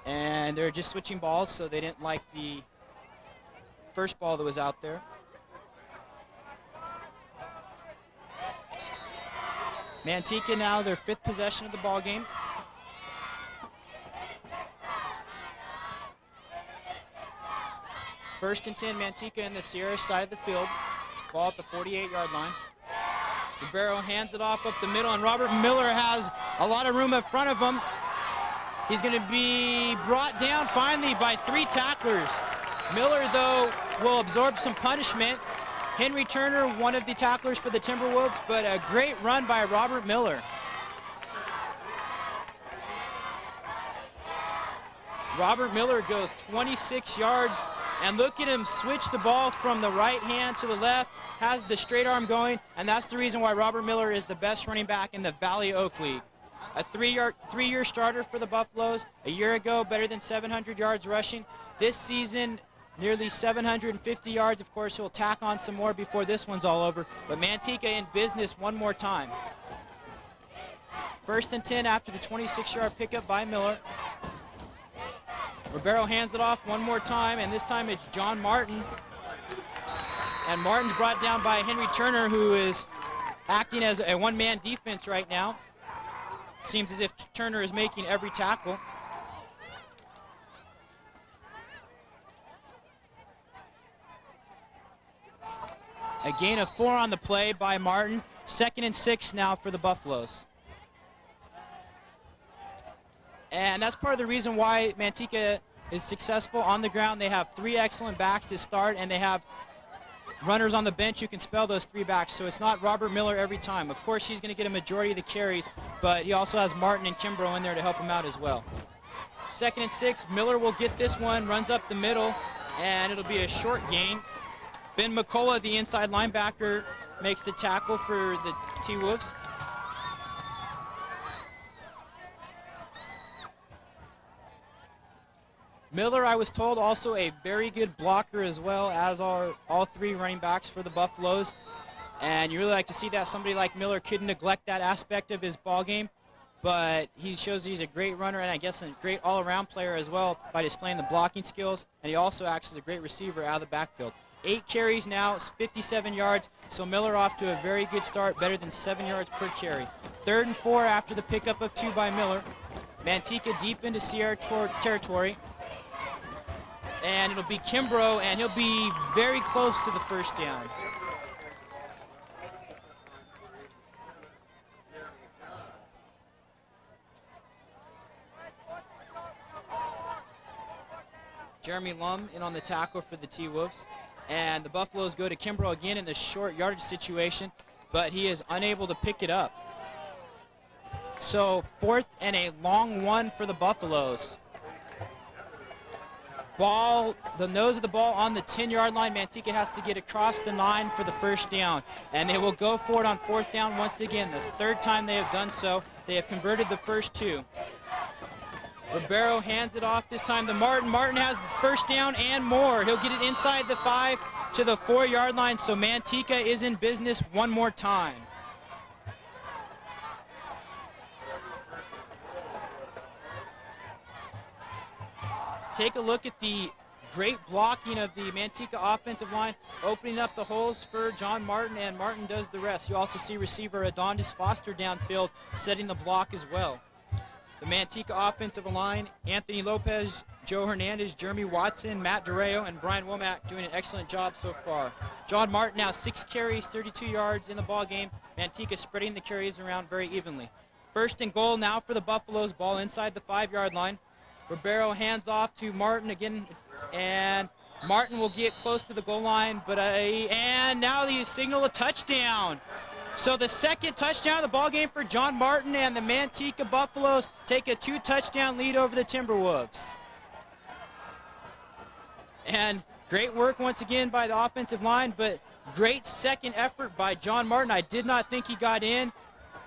And they're just switching balls, so they didn't like the first ball that was out there. Manteca now their 5th possession of the ball game. First and 10, Manteca in the Sierra side of the field. Ball at the 48-yard line. Ribeiro hands it off up the middle, and Robert Miller has a lot of room in front of him. He's going to be brought down finally by 3 tacklers. Miller, though, will absorb some punishment. Henry Turner, one of the tacklers for the Timberwolves, but a great run by Robert Miller. Robert Miller goes 26 yards, and look at him switch the ball from the right hand to the left, has the straight arm going, and that's the reason why Robert Miller is the best running back in the Valley Oak League. A three-year starter for the Buffaloes. A year ago, better than 700 yards rushing. This season, nearly 750 yards. Of course, he'll tack on some more before this one's all over. But Manteca in business one more time. First and 10 after the 26-yard pickup by Miller. Ribeiro hands it off one more time, and this time it's John Martin. And Martin's brought down by Henry Turner, who is acting as a one-man defense right now. Seems as if Turner is making every tackle. A gain of 4 on the play by Martin. 2nd and 6 now for the Buffaloes. And that's part of the reason why Manteca is successful on the ground. They have 3 excellent backs to start, and they have runners on the bench who can spell those 3 backs. So it's not Robert Miller every time. Of course, he's going to get a majority of the carries, but he also has Martin and Kimbrough in there to help him out as well. 2nd and 6, Miller will get this one, runs up the middle, and it'll be a short gain. Ben McCullough, the inside linebacker, makes the tackle for the T-Wolves. Miller, I was told, also a very good blocker as well, as are all 3 running backs for the Buffaloes. And you really like to see that. Somebody like Miller couldn't neglect that aspect of his ball game, but he shows he's a great runner and I guess a great all-around player as well by displaying the blocking skills, and he also acts as a great receiver out of the backfield. 8 carries now, it's 57 yards, so Miller off to a very good start, better than 7 yards per carry. 3rd and 4 after the pickup of 2 by Miller. Manteca deep into Sierra territory. And it'll be Kimbrough, and he'll be very close to the first down. Jeremy Lum in on the tackle for the T-Wolves. And the Buffaloes go to Kimbrough again in the short yardage situation, but he is unable to pick it up. So 4th and a long one for the Buffaloes. Ball, the nose of the ball on the 10-yard line. Manteca has to get across the 9 for the first down. And they will go for it on 4th down once again. The 3rd time they have done so. They have converted the first 2. Ribeiro hands it off this time to Martin. Martin has first down and more. He'll get it inside the 5 to the 4-yard line. So Manteca is in business one more time. Take a look at the great blocking of the Manteca offensive line, opening up the holes for John Martin, and Martin does the rest. You also see receiver Adonis Foster downfield setting the block as well. The Manteca offensive line, Anthony Lopez, Joe Hernandez, Jeremy Watson, Matt Dureo, and Brian Womack doing an excellent job so far. John Martin now 6 carries, 32 yards in the ball game. Manteca spreading the carries around very evenly. 1st and goal now for the Buffaloes, ball inside the 5-yard line. Ribeiro hands off to Martin again, and Martin will get close to the goal line, but and now they signal a touchdown. So the 2nd touchdown of the ball game for John Martin, and the Manteca Buffaloes take a 2-touchdown lead over the Timberwolves. And great work once again by the offensive line, but great second effort by John Martin. I did not think he got in.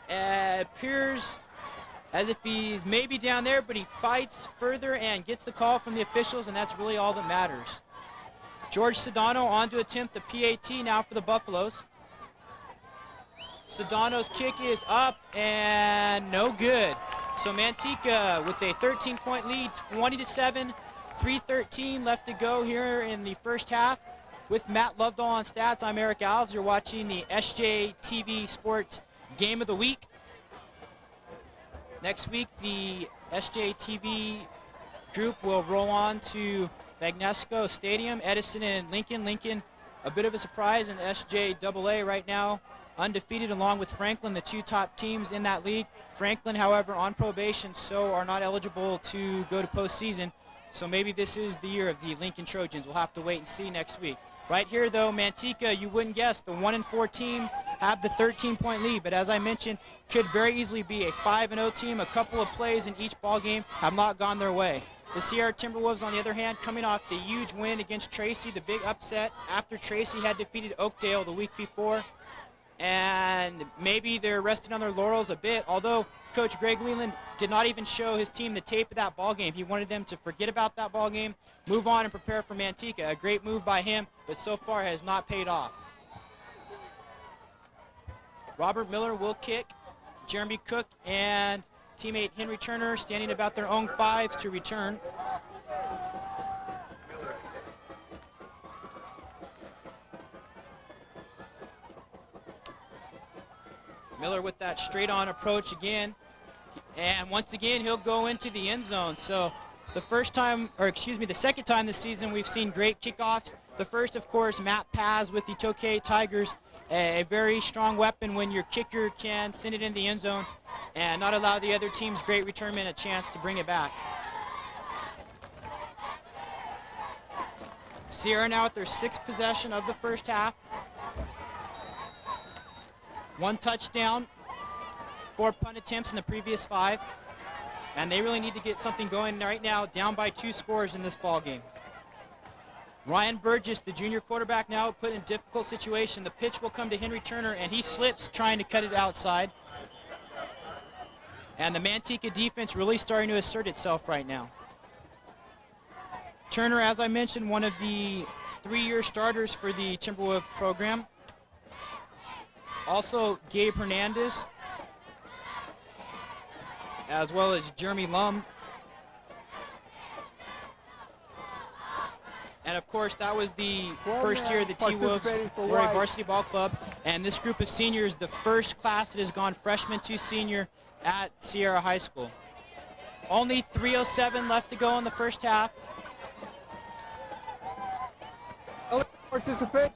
Appears as if he's maybe down there, but he fights further and gets the call from the officials, and that's really all that matters. George Sedano on to attempt the PAT now for the Buffaloes. Sedano's kick is up and no good. So Manteca with a 13-point lead, 20-7, 3:13 left to go here in the first half. With Matt Lovedahl on stats, I'm Eric Alves. You're watching the SJ TV Sports Game of the Week. Next week, the SJ TV group will roll on to Magnesco Stadium, Edison and Lincoln. Lincoln, a bit of a surprise in SJAA right now, undefeated along with Franklin, the two top teams in that league. Franklin, however, on probation, so are not eligible to go to postseason. So maybe this is the year of the Lincoln Trojans. We'll have to wait and see next week. Right here, though, Manteca, you wouldn't guess, the 1-4 team have the 13-point lead. But as I mentioned, could very easily be a 5-0 team. A couple of plays in each ball game have not gone their way. The Sierra Timberwolves, on the other hand, coming off the huge win against Tracy, the big upset after Tracy had defeated Oakdale the week before. And maybe they're resting on their laurels a bit, although Coach Greg Whelan did not even show his team the tape of that ball game. He wanted them to forget about that ball game, move on and prepare for Manteca. A great move by him, but so far has not paid off. Robert Miller will kick. Jeremy Cook and teammate Henry Turner standing about their own fives to return. Miller with that straight-on approach again. And once again, he'll go into the end zone. So the second time this season we've seen great kickoffs. The first, of course, Matt Paz with the Tokay Tigers, a very strong weapon when your kicker can send it in the end zone and not allow the other team's great return man a chance to bring it back. Sierra now at their sixth possession of the first half. 1 touchdown, 4 punt attempts in the previous 5. And they really need to get something going right now, down by 2 scores in this ball game. Ryan Burgess, the junior quarterback, now put in a difficult situation. The pitch will come to Henry Turner, and he slips trying to cut it outside. And the Manteca defense really starting to assert itself right now. Turner, as I mentioned, one of the 3-year starters for the Timberwolves program. Also, Gabe Hernandez, as well as Jeremy Lum. And of course, that was the first year the T-Wolves were a varsity ball club. And this group of seniors, the first class that has gone freshman to senior at Sierra High School. Only 3:07 left to go in the first half. Participate.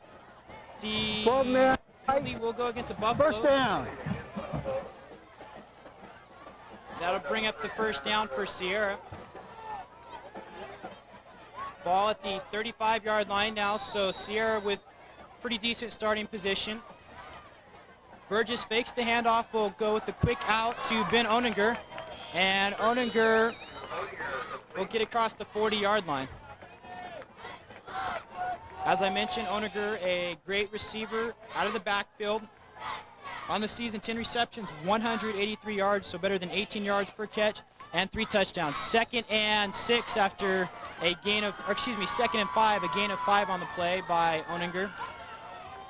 The 12-man. will go against the Buffalo. First down. That'll bring up the first down for Sierra. Ball at the 35-yard line now, so Sierra with pretty decent starting position. Burgess fakes the handoff, will go with the quick out to Ben Oninger, and Oninger will get across the 40-yard line. As I mentioned, Oninger, a great receiver out of the backfield. On the season, 10 receptions, 183 yards, so better than 18 yards per catch, and 3 touchdowns. 2nd and 6 after a gain of, 2nd and 5, a gain of 5 on the play by Oninger.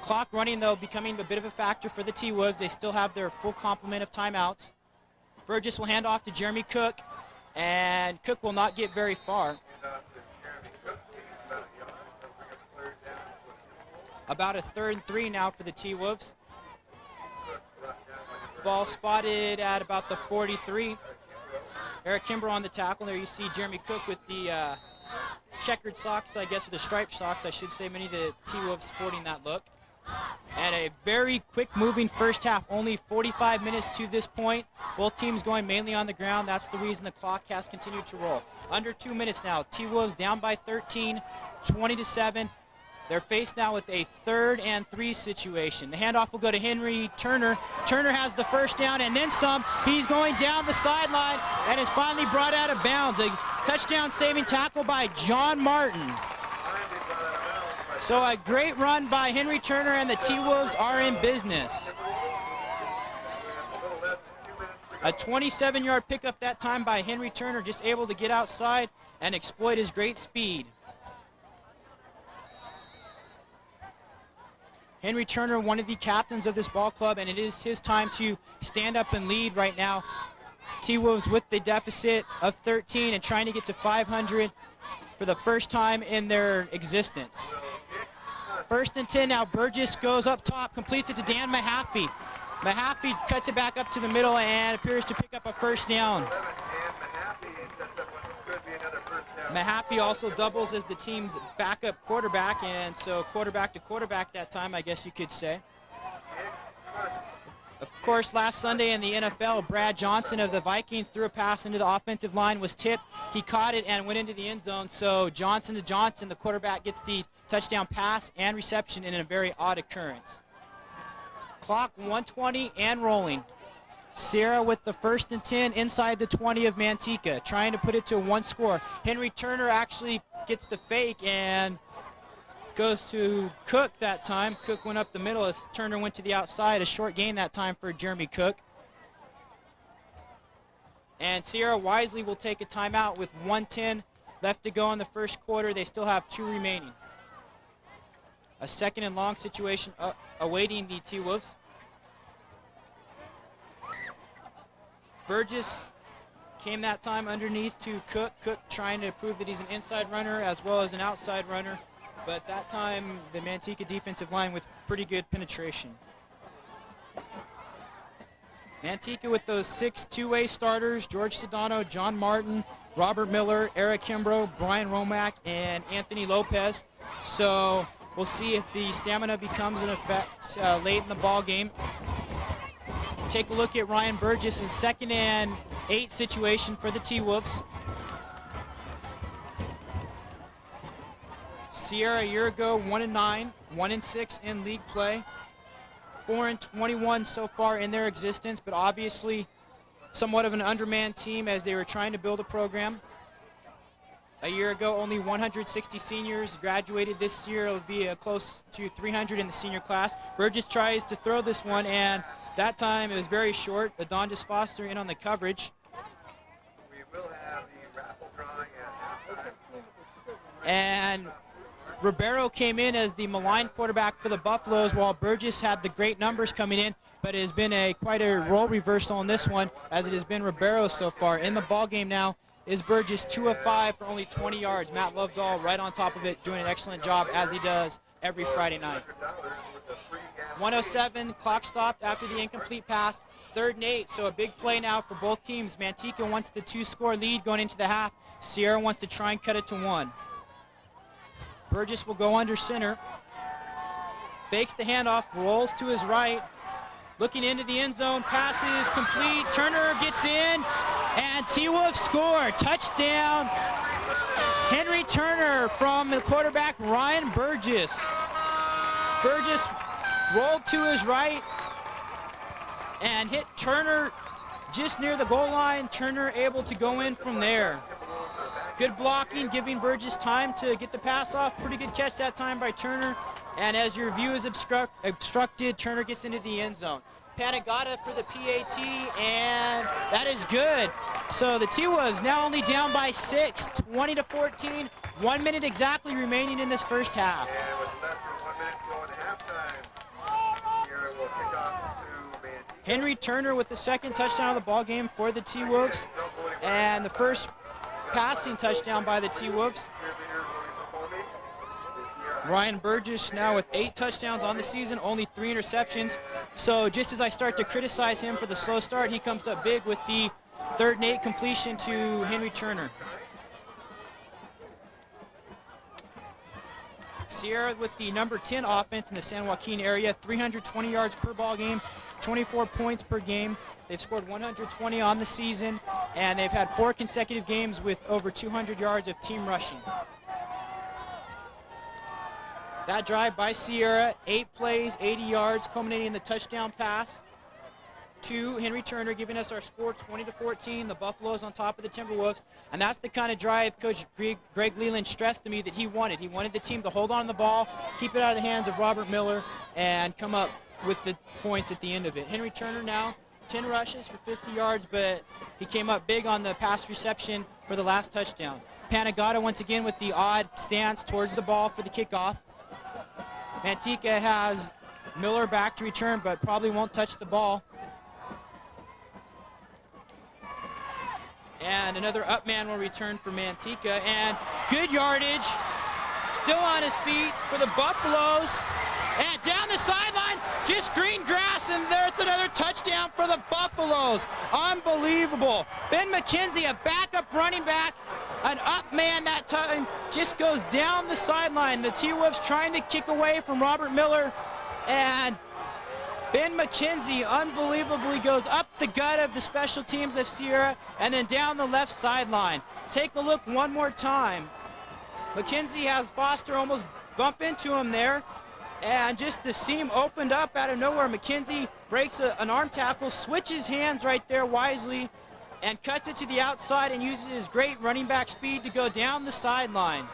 Clock running, though, becoming a bit of a factor for the T-Wolves. They still have their full complement of timeouts. Burgess will hand off to Jeremy Cook, and Cook will not get very far. About a 3rd and 3 now for the T-Wolves. Ball spotted at about the 43. Eric Kimber on the tackle. There you see Jeremy Cook with the checkered socks, I guess, or the striped socks, I should say. Many of the T-Wolves sporting that look. And a very quick-moving first half. Only 45 minutes to this point. Both teams going mainly on the ground. That's the reason the clock has continued to roll. Under 2 minutes now. T-Wolves down by 13, 20-7. They're faced now with a 3rd and 3 situation. The handoff will go to Henry Turner. Turner has the first down and then some. He's going down the sideline and is finally brought out of bounds. A touchdown-saving tackle by John Martin. So a great run by Henry Turner, and the T-Wolves are in business. A 27-yard pickup that time by Henry Turner, just able to get outside and exploit his great speed. Henry Turner, one of the captains of this ball club, and it is his time to stand up and lead right now. T-Wolves with the deficit of 13 and trying to get to 500 for the first time in their existence. 1st and 10 now. Burgess goes up top, completes it to Dan Mahaffey. Mahaffey cuts it back up to the middle and appears to pick up a first down. Mahaffey also doubles as the team's backup quarterback, and so quarterback to quarterback that time, I guess you could say. Of course, last Sunday in the NFL, Brad Johnson of the Vikings threw a pass into the offensive line, was tipped. He caught it and went into the end zone. So Johnson to Johnson, the quarterback, gets the touchdown pass and reception in a very odd occurrence. Clock 1:20 and rolling. Sierra with the 1st and 10 inside the 20 of Manteca, trying to put it to one score. Henry Turner actually gets the fake and goes to Cook that time. Cook went up the middle as Turner went to the outside. A short gain that time for Jeremy Cook. And Sierra wisely will take a timeout with 1:10 left to go in the first quarter. They still have 2 remaining. A 2nd and long situation awaiting the T-Wolves. Burgess came that time underneath to Cook. Cook trying to prove that he's an inside runner as well as an outside runner. But that time, the Manteca defensive line with pretty good penetration. Manteca with those 6 two-way starters: George Sedano, John Martin, Robert Miller, Eric Kimbrough, Brian Romack, and Anthony Lopez. So we'll see if the stamina becomes an effect late in the ball game. Take a look at Ryan Burgess' 2nd and 8 situation for the T-Wolves. Sierra a year ago, 1-9, 1-6 in league play. 4-21 so far in their existence, but obviously somewhat of an undermanned team as they were trying to build a program. A year ago, only 160 seniors graduated. This year it'll be close to 300 in the senior class. Burgess tries to throw this one, and that time it was very short. Adonjus Foster in on the coverage. We will have the raffle drawing at halftime. And Ribeiro came in as the maligned quarterback for the Buffaloes, while Burgess had the great numbers coming in, but it has been quite a role reversal on this one, as it has been Ribeiro so far. In the ball game now is Burgess, 2 of 5 for only 20 yards. Matt Lovedahl right on top of it, doing an excellent job, as he does every Friday night. 1:07, clock stopped after the incomplete pass. 3rd and 8, so a big play now for both teams. Manteca wants the 2-score lead going into the half. Sierra wants to try and cut it to 1. Burgess will go under center. Fakes the handoff, rolls to his right. Looking into the end zone, passes complete. Turner gets in, and T-Wolves score. Touchdown, Henry Turner from the quarterback, Ryan Burgess. Burgess rolled to his right and hit Turner just near the goal line. Turner able to go in from there. Good blocking, giving Burgess time to get the pass off. Pretty good catch that time by Turner. And as your view is obstructed, Turner gets into the end zone. Panagata for the PAT, and that is good. So the T-Wolves now only down by 6, 20-14. 1 minute exactly remaining in this first half. And with less than 1 minute to go into halftime, Sierra will kick off to Manteca. Henry Turner with the 2nd touchdown of the ball game for the T-Wolves, and the first passing touchdown by the T-Wolves. Ryan Burgess now with 8 touchdowns on the season, only 3 interceptions. So just as I start to criticize him for the slow start, he comes up big with the 3rd and 8 completion to Henry Turner. Sierra with the number 10 offense in the San Joaquin area, 320 yards per ball game, 24 points per game. They've scored 120 on the season, and they've had 4 consecutive games with over 200 yards of team rushing. That drive by Sierra, 8 plays, 80 yards, culminating in the touchdown pass to Henry Turner, giving us our score 20-14. The Buffaloes on top of the Timberwolves, and that's the kind of drive Coach Greg Leland stressed to me that he wanted. He wanted the team to hold on to the ball, keep it out of the hands of Robert Miller, and come up with the points at the end of it. Henry Turner now 10 rushes for 50 yards, but he came up big on the pass reception for the last touchdown. Panagata once again with the odd stance towards the ball for the kickoff. Manteca has Miller back to return, but probably won't touch the ball. And another up man will return for Manteca, and good yardage. Still on his feet for the Buffaloes. And down the sideline, just green grass, and there's another touchdown for the Buffaloes. Unbelievable. Ben McKenzie, a backup running back, an up man that time, just goes down the sideline. The T-Wolves trying to kick away from Robert Miller, and Ben McKenzie unbelievably goes up the gut of the special teams of Sierra and then down the left sideline. Take a look one more time. McKenzie has Foster almost bump into him there, and just the seam opened up out of nowhere. McKenzie breaks an arm tackle, switches hands right there wisely, and cuts it to the outside and uses his great running back speed to go down the sideline.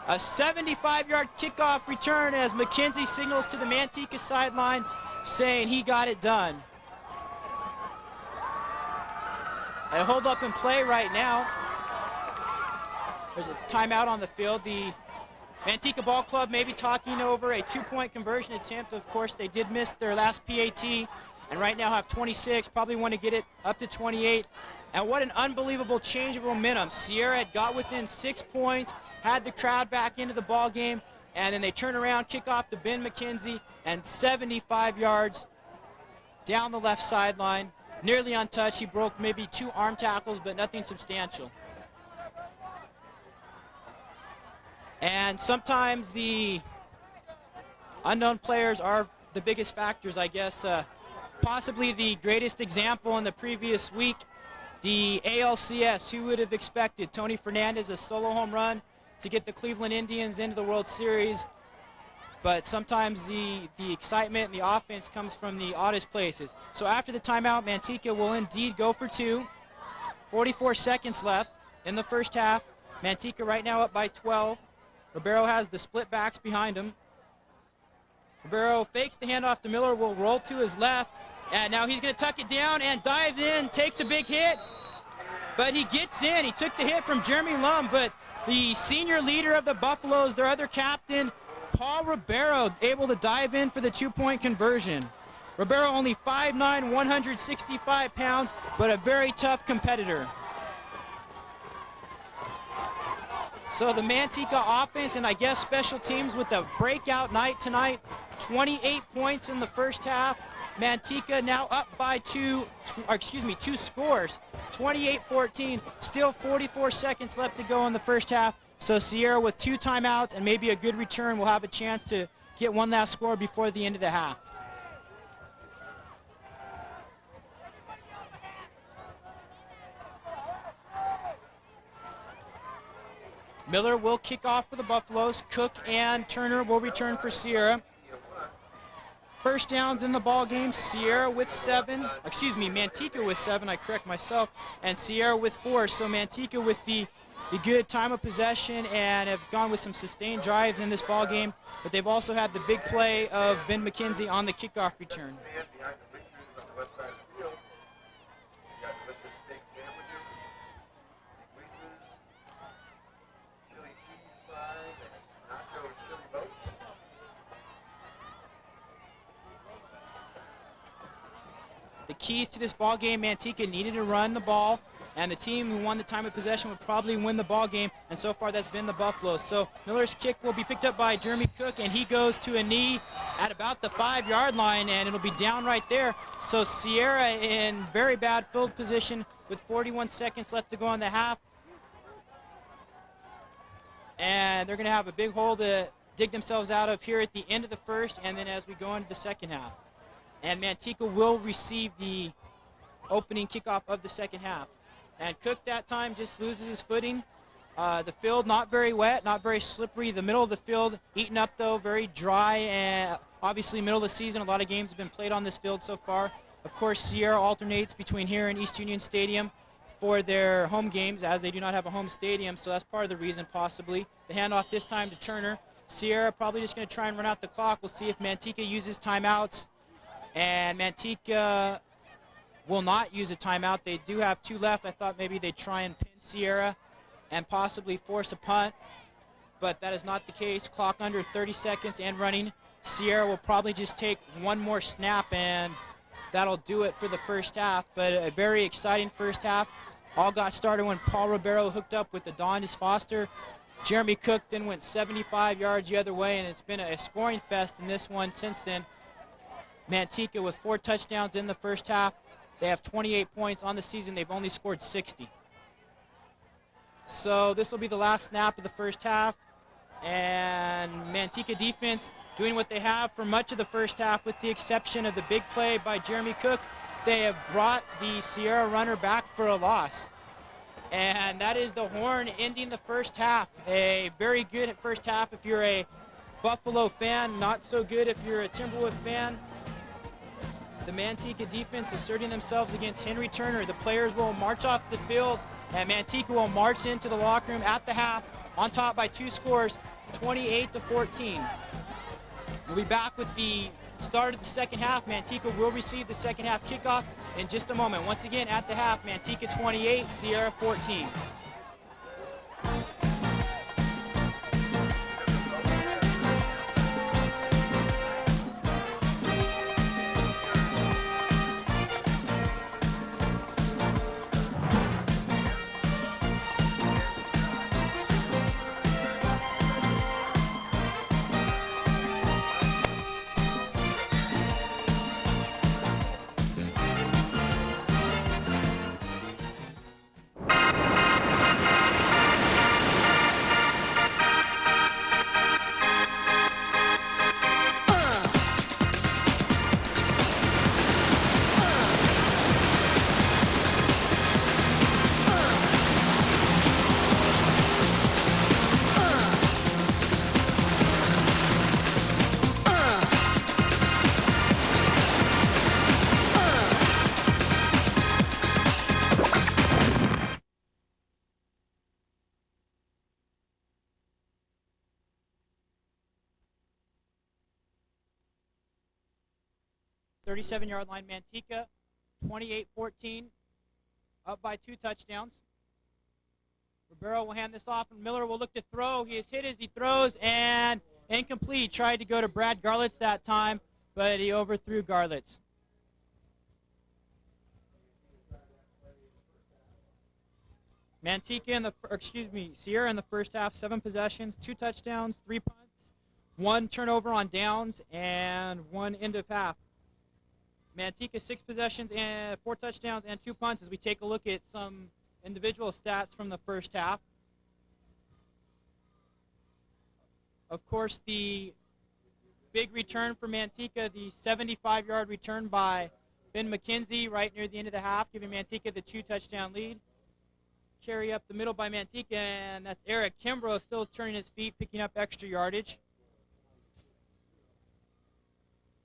A 75-yard kickoff return as McKenzie signals to the Manteca sideline saying he got it done. A hold up and play right now. There's a timeout on the field. The Manteca Ball Club may be talking over a 2-point conversion attempt. Of course, they did miss their last PAT and right now have 26, probably want to get it up to 28. And what an unbelievable change of momentum. Sierra had got within 6 points, had the crowd back into the ball game, and then they turn around, kick off to Ben McKenzie, and 75 yards down the left sideline, nearly untouched. He broke maybe 2 arm tackles, but nothing substantial. And sometimes the unknown players are the biggest factors, I guess. Possibly the greatest example in the previous week, the ALCS. Who would have expected Tony Fernandez a solo home run to get the Cleveland Indians into the World Series? But sometimes the excitement and the offense comes from the oddest places. So after the timeout, Manteca will indeed go for 2. 44 seconds left in the first half. Manteca right now up by 12. Ribeiro has the split backs behind him. Ribeiro fakes the handoff to Miller, will roll to his left, and now he's going to tuck it down and dive in, takes a big hit, but he gets in. He took the hit from Jeremy Lum, but the senior leader of the Buffaloes, their other captain, Paul Ribeiro, able to dive in for the 2-point conversion. Ribeiro only 5'9", 165 pounds, but a very tough competitor. So the Manteca offense and I guess special teams with a breakout night tonight. 28 points in the first half. Manteca now up by 2 scores. 28-14. Still 44 seconds left to go in the first half. So Sierra with 2 timeouts and maybe a good return will have a chance to get one last score before the end of the half. Miller will kick off for the Buffaloes. Cook and Turner will return for Sierra. First downs in the ball game. Manteca with 7, I correct myself, and Sierra with 4. So Manteca with the good time of possession and have gone with some sustained drives in this ball game, but they've also had the big play of Ben McKenzie on the kickoff return. The keys to this ball game, Manteca needed to run the ball, and the team who won the time of possession would probably win the ball game, and so far that's been the Buffaloes. So Miller's kick will be picked up by Jeremy Cook, and he goes to a knee at about the 5-yard line, and it'll be down right there. So Sierra in very bad field position with 41 seconds left to go in the half. And they're going to have a big hole to dig themselves out of here at the end of the first, and then as we go into the second half. And Manteca will receive the opening kickoff of the second half. And Cook that time just loses his footing. The field not very wet, not very slippery. The middle of the field eaten up though, very dry, and obviously middle of the season, a lot of games have been played on this field so far. Of course, Sierra alternates between here and East Union Stadium for their home games, as they do not have a home stadium, so that's part of the reason possibly. The handoff this time to Turner. Sierra probably just going to try and run out the clock. We'll see if Manteca uses timeouts And Manteca will not use a timeout. They do have 2 left. I thought maybe they'd try and pin Sierra and possibly force a punt, but that is not the case. Clock under 30 seconds and running. Sierra will probably just take 1 more snap, and that'll do it for the first half. But a very exciting first half. All got started when Paul Ribeiro hooked up with Adonis Foster. Jeremy Cook then went 75 yards the other way, and it's been a scoring fest in this one since then. Manteca with 4 touchdowns in the first half. They have 28 points on the season. They've only scored 60. So this will be the last snap of the first half. And Manteca defense doing what they have for much of the first half, with the exception of the big play by Jeremy Cook. They have brought the Sierra runner back for a loss. And that is the horn ending the first half. A very good first half if you're a Buffalo fan, not so good if you're a Timberwolves fan. The Manteca defense asserting themselves against Henry Turner. The players will march off the field, and Manteca will march into the locker room at the half, on top by 2 scores, 28-14. We'll be back with the start of the second half. Manteca will receive the second half kickoff in just a moment. Once again, at the half, Manteca 28, Sierra 14. 37-yard line, Manteca, 28-14, up by 2 touchdowns. Ribeiro will hand this off, and Miller will look to throw. He is hit as he throws, and incomplete. He tried to go to Brad Garlitz that time, but he overthrew Garlitz. Sierra in the first half, 7 possessions, 2 touchdowns, 3 punts, 1 turnover on downs, and 1 end of half. Manteca 6 possessions and 4 touchdowns and 2 punts as we take a look at some individual stats from the first half. Of course, the big return for Manteca, the 75-yard return by Ben McKenzie right near the end of the half, giving Manteca the 2-touchdown lead. Carry up the middle by Manteca, and that's Eric Kimbrough still turning his feet, picking up extra yardage.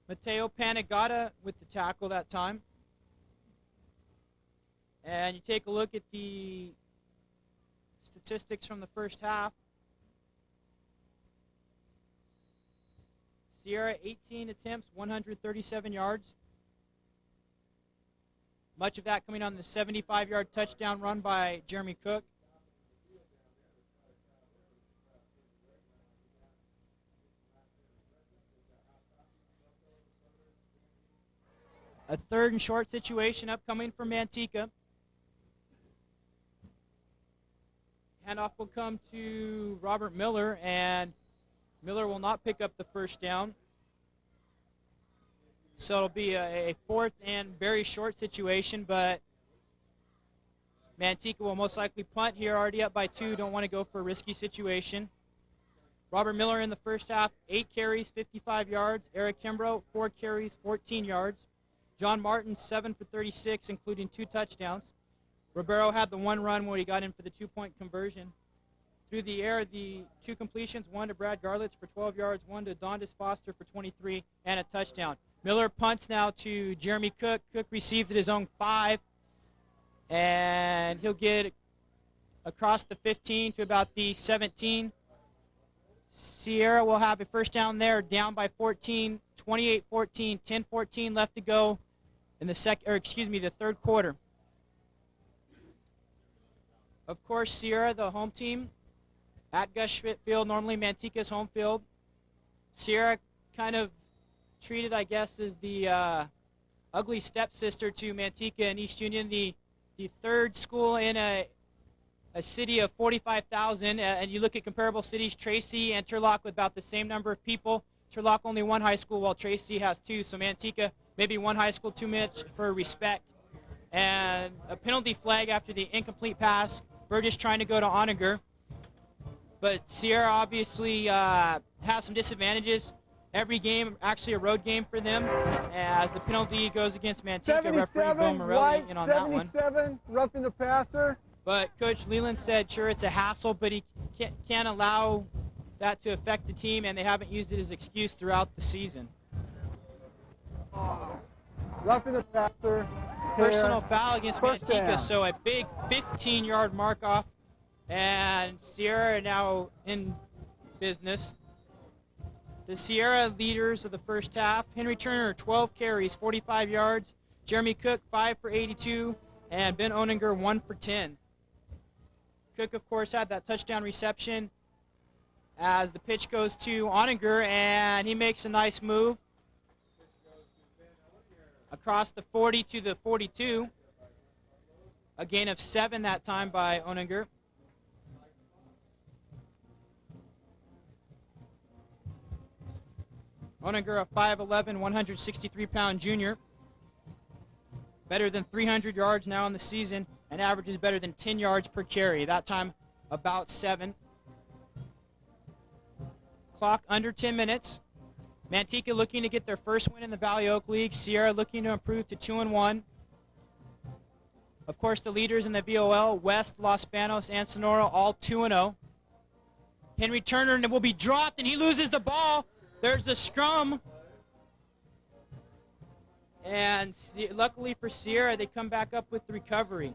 Mateo Panagata with the tackle that time. And you take a look at the statistics from the first half. Sierra, 18 attempts, 137 yards. Much of that coming on the 75-yard touchdown run by Jeremy Cook. A 3rd and short situation upcoming for Manteca. Handoff will come to Robert Miller, and Miller will not pick up the first down. So it'll be a 4th and very short situation, but Manteca will most likely punt here, already up by 2. Don't want to go for a risky situation. Robert Miller in the first half, 8 carries, 55 yards. Eric Kimbrough, 4 carries, 14 yards. John Martin, 7 for 36, including 2 touchdowns. Ribeiro had the 1 run when he got in for the 2-point conversion. Through the air, the 2 completions, 1 to Brad Garlitz for 12 yards, 1 to Dondis Foster for 23, and a touchdown. Miller punts now to Jeremy Cook. Cook receives at his own 5, and he'll get across the 15 to about the 17. Sierra will have a first down there, down by 14, 28-14, 10-14 left to go in the the third quarter. Of course, Sierra, the home team, at Gus Schmidt Field, normally Manteca's home field. Sierra kind of treated, I guess, as the ugly stepsister to Manteca and East Union, the third school in a city of 45,000. And you look at comparable cities, Tracy and Turlock with about the same number of people. Turlock only one high school, while Tracy has two. So Manteca, maybe one high school too much for respect. And a penalty flag after the incomplete pass. Burgess trying to go to Oninger. But Sierra obviously has some disadvantages. Every game, actually a road game for them, as the penalty goes against Manteca. Referee Bill Morelli in on that one. 77, roughing the passer. But Coach Leland said, sure, it's a hassle, but he can't allow that to affect the team, and they haven't used it as an excuse throughout the season. Roughing the passer. Personal foul against First Manteca, down. so a big 15-yard mark off, and Sierra now in business. The Sierra leaders of the first half: Henry Turner, 12 carries, 45 yards. Jeremy Cook, 5 for 82, and Ben Oninger, 1 for 10. Cook, of course, had that touchdown reception as the pitch goes to Oninger, and he makes a nice move across the 40 to the 42. A gain of 7 that time by Oninger. Oninger, a 5'11", 163-pound junior. Better than 300 yards now in the season, and averages better than 10 yards per carry. That time, about 7. Clock under 10 minutes. Manteca looking to get their first win in the Valley Oak League. Sierra looking to improve to 2-1. Of course, the leaders in the VOL, West, Los Banos, and Sonora, all 2-0. Henry Turner will be dropped, and he loses the ball. There's the scrum. And luckily for Sierra, they come back up with the recovery.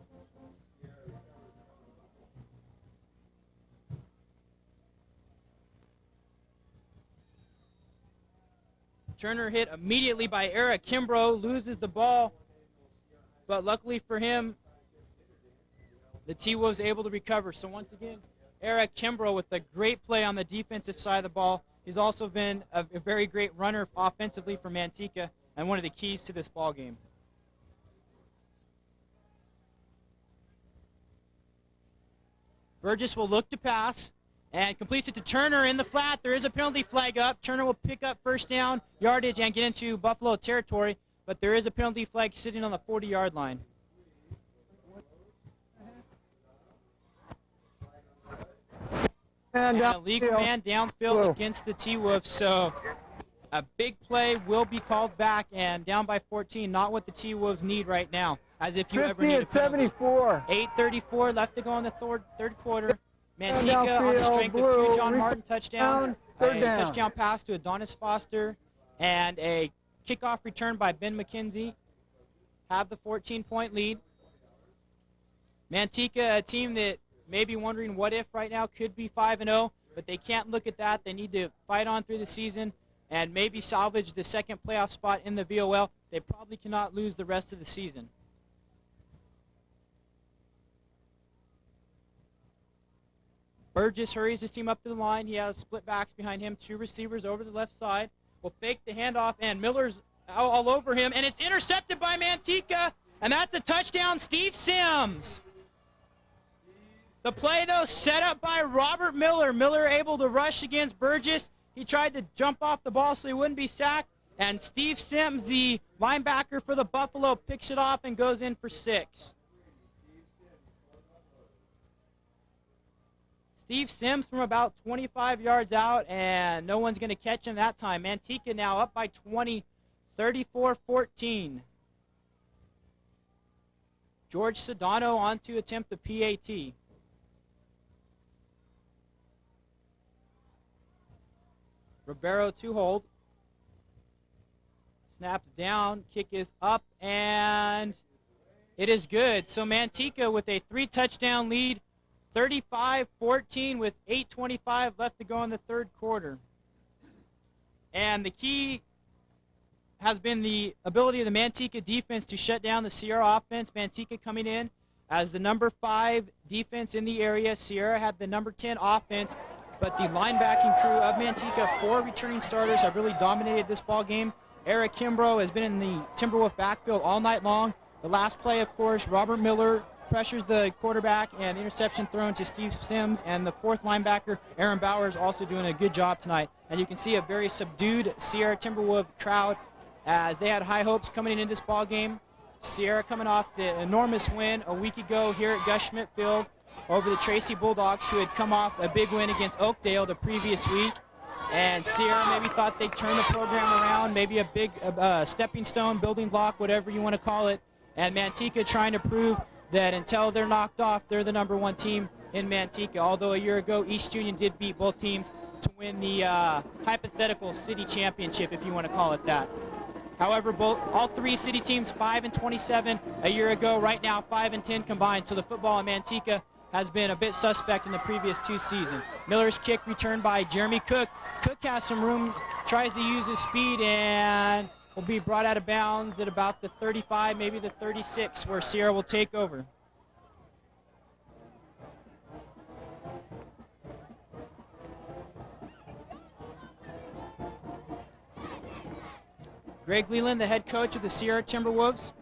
Turner hit immediately by Eric Kimbrough, loses the ball. But luckily for him, the T-Wolves able to recover. So once again, Eric Kimbrough with a great play on the defensive side of the ball. He's also been a very great runner offensively for Manteca and one of the keys to this ball game. Burgess will look to pass and completes it to Turner in the flat. There is a penalty flag up. Turner will pick up first down yardage and get into Buffalo territory, but there is a penalty flag sitting on the 40-yard line. And a legal man downfield against the T-Wolves, so a big play will be called back, and down by 14, not what the T-Wolves need right now, as if you ever need a penalty. 74. 8:34 left to go in the third quarter. Manteca on the strength of two John Martin touchdowns, a touchdown pass to Adonis Foster, and a kickoff return by Ben McKenzie have the 14-point lead. Manteca, a team that may be wondering what if right now, could be 5-0, but they can't look at that. They need to fight on through the season and maybe salvage the second playoff spot in the VOL. They probably cannot lose the rest of the season. Burgess hurries his team up to the line. He has split backs behind him, 2 receivers over the left side. Will fake the handoff, and Miller's all over him, and it's intercepted by Manteca, and that's a touchdown, Steve Sims. The play, though, set up by Robert Miller. Miller able to rush against Burgess. He tried to jump off the ball so he wouldn't be sacked, and Steve Sims, the linebacker for the Buffalo, picks it off and goes in for 6. Steve Sims from about 25 yards out, and no one's going to catch him that time. Manteca now up by 20, 34-14. George Sedano on to attempt the PAT. Ribeiro to hold. Snaps down, kick is up, and it is good. So Manteca with a 3-touchdown lead, 35-14 with 8:25 left to go in the third quarter. And the key has been the ability of the Manteca defense to shut down the Sierra offense. Manteca coming in as the number 5 defense in the area. Sierra had the number 10 offense, but the linebacking crew of Manteca, 4 returning starters, have really dominated this ball game. Eric Kimbrough has been in the Timberwolf backfield all night long. The last play, of course, Robert Miller pressures the quarterback and interception thrown to Steve Sims, and the 4th linebacker, Aaron Bowers, also doing a good job tonight. And you can see a very subdued Sierra Timberwolf crowd as they had high hopes coming into this ball game. Sierra coming off the enormous win a week ago here at Gus Schmidt Field over the Tracy Bulldogs, who had come off a big win against Oakdale the previous week. And Sierra maybe thought they'd turn the program around, maybe a big stepping stone, building block, whatever you want to call it. And Manteca trying to prove that until they're knocked off, they're the number 1 team in Manteca. Although a year ago, East Union did beat both teams to win the hypothetical city championship, if you want to call it that. However, all 3 city teams 5-27 a year ago. Right now, 5-10 combined. So the football in Manteca has been a bit suspect in the previous 2 seasons. Miller's kick returned by Jeremy Cook. Cook has some room, tries to use his speed, and will be brought out of bounds at about the 35, maybe the 36, where Sierra will take over. Greg Leland, the head coach of the Sierra Timberwolves,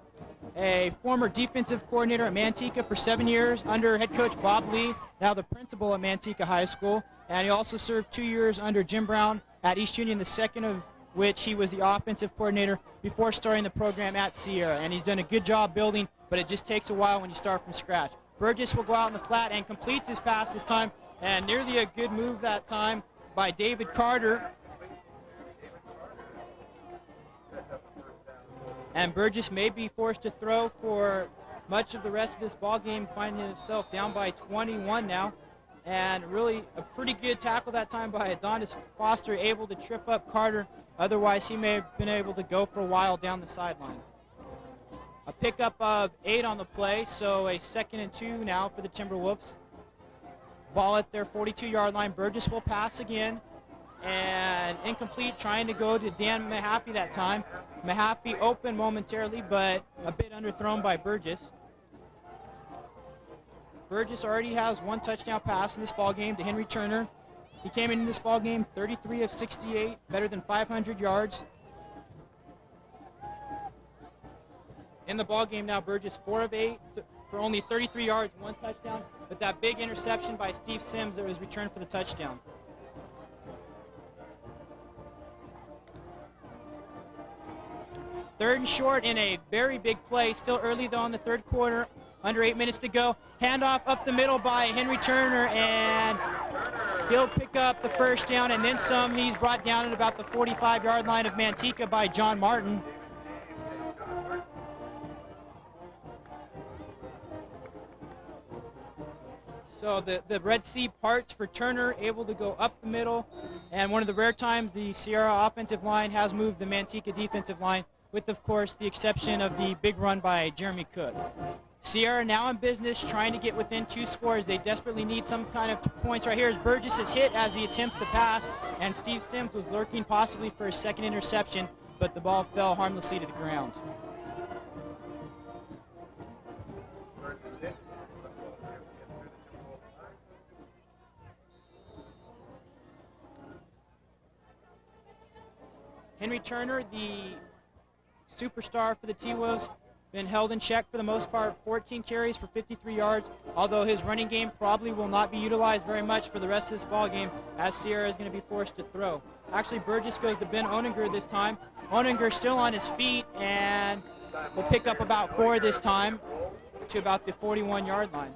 a former defensive coordinator at Manteca for 7 years under head coach Bob Lee, now the principal at Manteca High School. And he also served 2 years under Jim Brown at East Union, the second of which he was the offensive coordinator before starting the program at Sierra. And he's done a good job building, but it just takes a while when you start from scratch. Burgess will go out in the flat and completes his pass this time, and nearly a good move that time by David Carter. And Burgess may be forced to throw for much of the rest of this ball game, finding himself down by 21 now. And really a pretty good tackle that time by Adonis Foster, able to trip up Carter. Otherwise, he may have been able to go for a while down the sideline. A pickup of 8 on the play, so a 2nd and 2 now for the Timberwolves. Ball at their 42-yard line. Burgess will pass again. And incomplete, trying to go to Dan Mahaffey that time. Mahaffey open momentarily, but a bit underthrown by Burgess. Burgess already has 1 touchdown pass in this ball game to Henry Turner. He came into this ball game 33 of 68, better than 500 yards. In the ball game now, Burgess 4 of 8 for only 33 yards, 1 touchdown, but that big interception by Steve Sims that was returned for the touchdown. Third and short in a very big play. Still early, though, in the third quarter. Under 8 minutes to go. Handoff up the middle by Henry Turner, and he'll pick up the first down and then some. He's brought down at about the 45-yard line of Manteca by John Martin. So the Red Sea parts for Turner, able to go up the middle. And one of the rare times the Sierra offensive line has moved the Manteca defensive line, with, of course, the exception of the big run by Jeremy Cook. Sierra now in business, trying to get within 2 scores. They desperately need some kind of points. Right here is Burgess is hit as he attempts the pass, and Steve Sims was lurking possibly for his 2nd interception, but the ball fell harmlessly to the ground. Henry Turner, the superstar for the T-Wolves, been held in check for the most part, 14 carries for 53 yards, although his running game probably will not be utilized very much for the rest of this ball game, as Sierra is going to be forced to throw. Actually, Burgess goes to Ben Oninger this time. Oninger still on his feet, and will pick up about 4 this time to about the 41-yard line.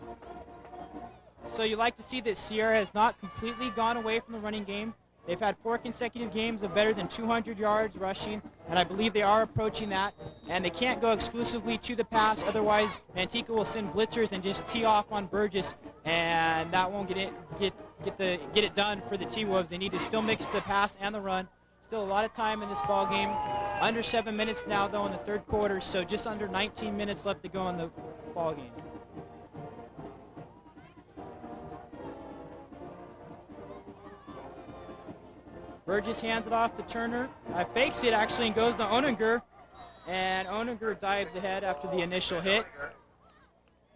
So you like to see that Sierra has not completely gone away from the running game. They've had 4 consecutive games of better than 200 yards rushing, and I believe they are approaching that. And they can't go exclusively to the pass, otherwise Manteca will send blitzers and just tee off on Burgess, and that won't get it done for the T-Wolves. They need to still mix the pass and the run. Still a lot of time in this ball game. Under 7 minutes now, though, in the third quarter, so just under 19 minutes left to go in the ball game. Burgess hands it off to Turner. Fakes it actually and goes to Oninger. And Oninger dives ahead after the initial hit.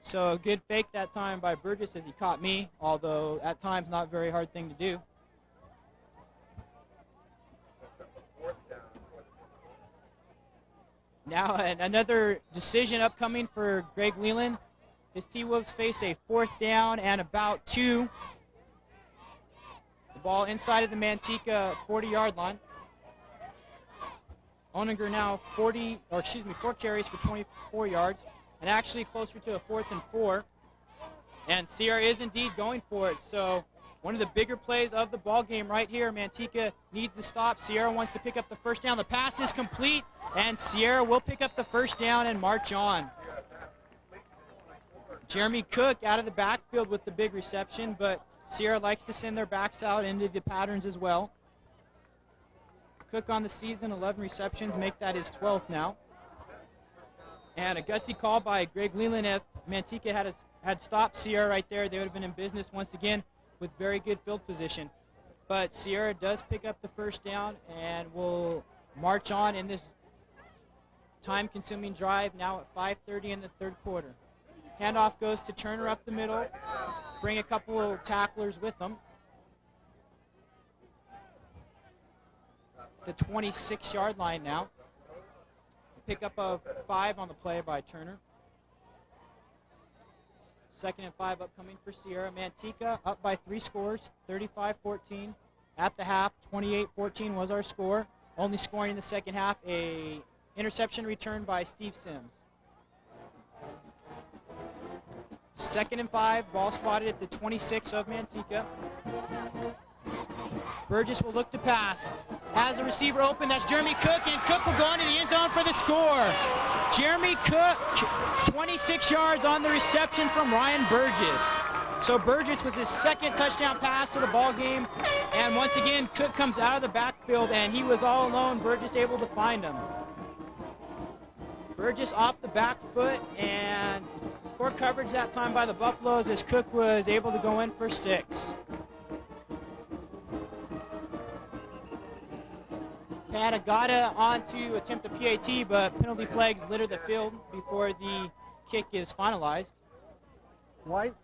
So a good fake that time by Burgess as he caught me, although at times not a very hard thing to do. Now another decision upcoming for Greg Leland. His T-Wolves face a 4th down and about 2. The ball inside of the Manteca 40-yard line. Oninger now 4 carries for 24 yards, and actually closer to a 4th and 4. And Sierra is indeed going for it. So one of the bigger plays of the ball game right here. Manteca needs to stop. Sierra wants to pick up the first down. The pass is complete, and Sierra will pick up the first down and march on. Jeremy Cook out of the backfield with the big reception, but Sierra likes to send their backs out into the patterns as well. Cook on the season, 11 receptions, make that his 12th now. And a gutsy call by Greg Leland. If Manteca had stopped Sierra right there, they would have been in business once again with very good field position. But Sierra does pick up the first down and will march on in this time-consuming drive now at 5:30 in the 3rd quarter. Handoff goes to Turner up the middle. Bring a couple of tacklers with them. The 26-yard line now. Pick up a 5 on the play by Turner. 2nd and 5 upcoming for Sierra. Manteca up by 3 scores, 35-14. At the half, 28-14 was our score. Only scoring in the second half, a interception return by Steve Sims. 2nd and 5, ball spotted at the 26 of Manteca. Burgess will look to pass. Has a receiver open, that's Jeremy Cook, and Cook will go into the end zone for the score. Jeremy Cook, 26 yards on the reception from Ryan Burgess. So Burgess with his 2nd touchdown pass to the ball game, and once again, Cook comes out of the backfield, and he was all alone. Burgess able to find him. Burgess off the back foot, and poor coverage that time by the Buffaloes as Cook was able to go in for 6. Panagata on to attempt a PAT, but penalty flags litter the field before the kick is finalized. White.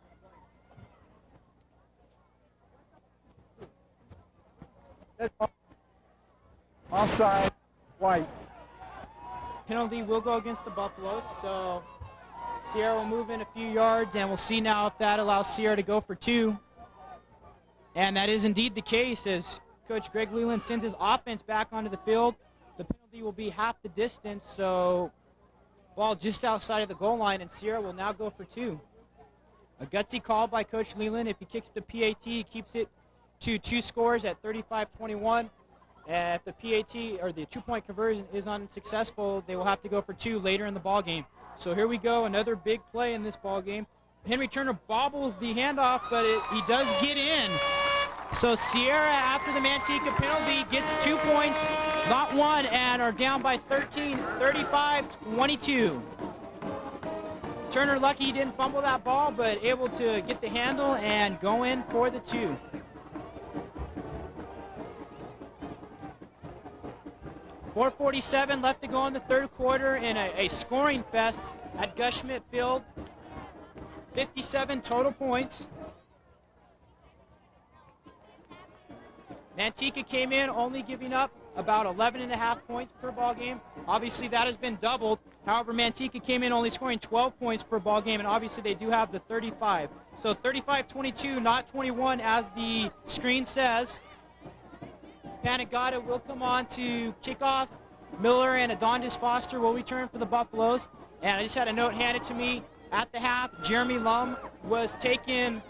Offside. White. Penalty will go against the Buffaloes, so Sierra will move in a few yards, and we'll see now if that allows Sierra to go for 2. And that is indeed the case as Coach Greg Leland sends his offense back onto the field. The penalty will be half the distance, so ball just outside of the goal line, and Sierra will now go for 2. A gutsy call by Coach Leland. If he kicks the PAT, he keeps it to 2 scores at 35-21. If the PAT or the 2-point conversion is unsuccessful, they will have to go for 2 later in the ball game. So here we go, another big play in this ball game. Henry Turner bobbles the handoff, but he does get in. So Sierra, after the Manteca penalty, gets 2 points, not 1, and are down by 13, 35-22. Turner lucky he didn't fumble that ball, but able to get the handle and go in for the 2. .447 left to go in the 3rd quarter in a scoring fest at Gus Schmidt Field. 57 total points. Manteca came in only giving up about 11.5 points per ball game. Obviously that has been doubled. However, Manteca came in only scoring 12 points per ball game, and obviously they do have the 35. So 35-22, not 21 as the screen says. Panagata will come on to kick off. Miller and Adondis Foster will return for the Buffaloes. And I just had a note handed to me at the half. Jeremy Lum was taken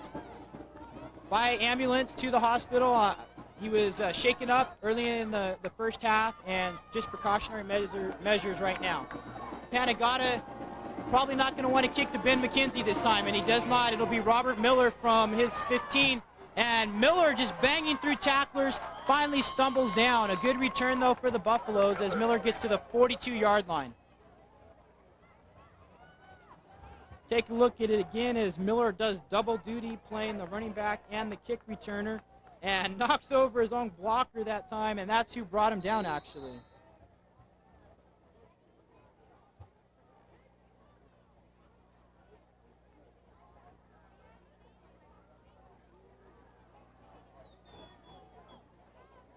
by ambulance to the hospital. He was shaken up early in the first half, and just precautionary measures right now. Panagata probably not going to want to kick to Ben McKenzie this time, and he does not. It'll be Robert Miller from his 15, and Miller just banging through tacklers, finally stumbles down. A good return, though, for the Buffaloes as Miller gets to the 42-yard line. Take a look at it again as Miller does double duty, playing the running back and the kick returner. and knocks over his own blocker that time, and that's who brought him down, actually.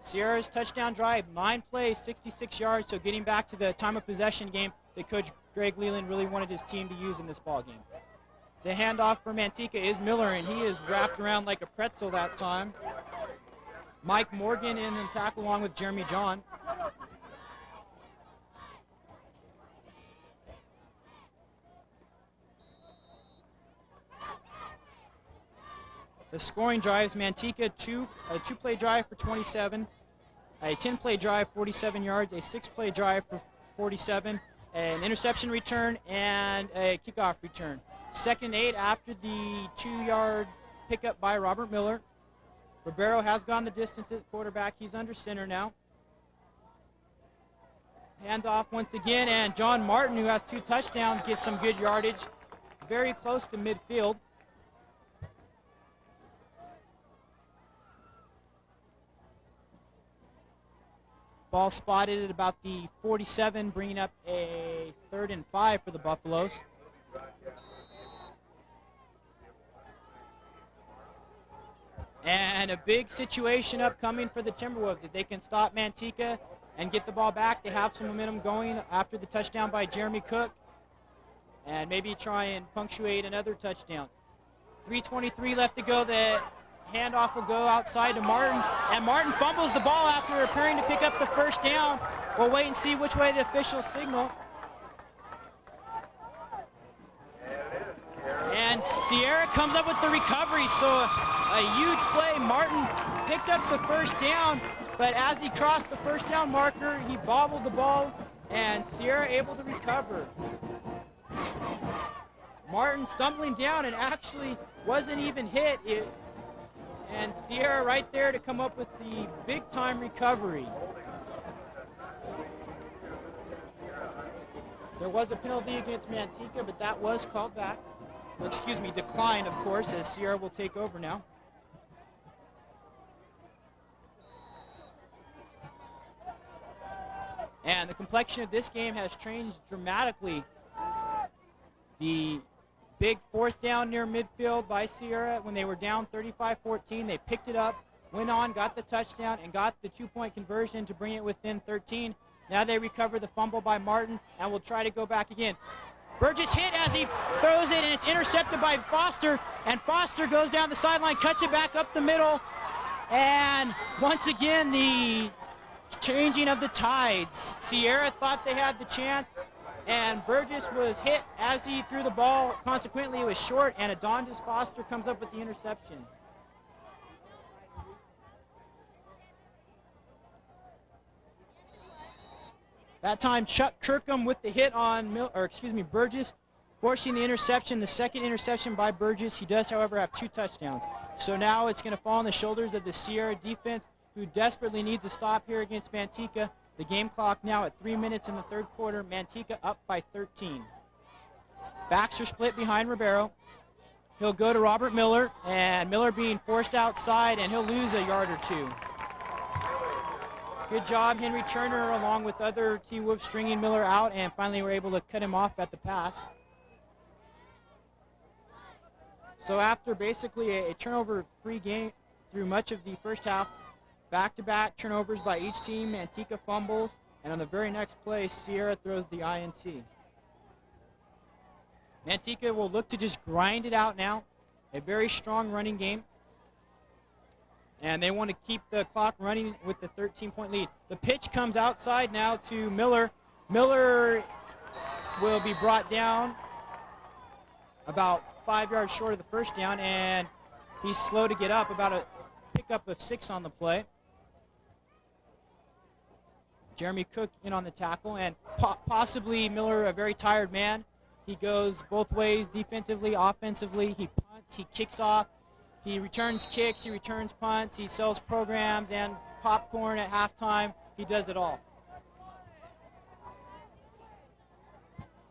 Sierra's touchdown drive, 9 plays, 66 yards, so getting back to the time of possession game that Coach Greg Leland really wanted his team to use in this ball game. The handoff for Manteca is Miller, and he is wrapped around like a pretzel that time. Mike Morgan in the tackle along with Jeremy John. The scoring drives, Manteca, a two-play drive for 27, a 10-play drive, 47 yards, a 6-play drive for 47, an interception return, and a kickoff return. 2nd and 8 after the 2-yard pickup by Robert Miller. Ribeiro has gone the distance at quarterback. He's under center now. Handoff once again, and John Martin, who has 2 touchdowns, gets some good yardage, very close to midfield. Ball spotted at about the 47, bringing up a 3rd and 5 for the Buffaloes. And a big situation upcoming for the Timberwolves. If they can stop Manteca and get the ball back, they have some momentum going after the touchdown by Jeremy Cook. And maybe try and punctuate another touchdown. 3:23 left to go. The handoff will go outside to Martin. And Martin fumbles the ball after appearing to pick up the first down. We'll wait and see which way the officials signal. And Sierra comes up with the recovery, so a huge play. Martin picked up the first down, but as he crossed the first down marker, he bobbled the ball, and Sierra able to recover. Martin stumbling down and actually wasn't even hit. And Sierra right there to come up with the big-time recovery. There was a penalty against Manteca, but that was called back. Excuse me, declined, of course, as Sierra will take over now. And the complexion of this game has changed dramatically. The big 4th down near midfield by Sierra when they were down 35-14. They picked it up, went on, got the touchdown, and got the 2-point conversion to bring it within 13. Now they recover the fumble by Martin and will try to go back again. Burgess hit as he throws it, and it's intercepted by Foster, and Foster goes down the sideline, cuts it back up the middle, and once again the changing of the tides. Sierra thought they had the chance, and Burgess was hit as he threw the ball. Consequently, it was short, and Adondas Foster comes up with the interception. That time, Chuck Kirkham with the hit on Burgess, forcing the interception, the 2nd interception by Burgess. He does, however, have 2 touchdowns. So now it's going to fall on the shoulders of the Sierra defense, who desperately needs a stop here against Manteca. The game clock now at 3 minutes in the 3rd quarter. Manteca up by 13. Backs are split behind Ribeiro. He'll go to Robert Miller, and Miller being forced outside, and he'll lose a yard or 2. Good job, Henry Turner, along with other T-Wolves, stringing Miller out, and finally were able to cut him off at the pass. So after basically a turnover-free game through much of the first half, back-to-back turnovers by each team, Manteca fumbles, and on the very next play, Sierra throws the INT. Manteca will look to just grind it out now. A very strong running game. And they want to keep the clock running with the 13-point lead. The pitch comes outside now to Miller. Miller will be brought down about 5 yards short of the first down, and he's slow to get up, about a pickup of 6 on the play. Jeremy Cook in on the tackle, and possibly Miller, a very tired man. He goes both ways defensively, offensively. He punts, he kicks off. He returns kicks, he returns punts, he sells programs and popcorn at halftime. He does it all.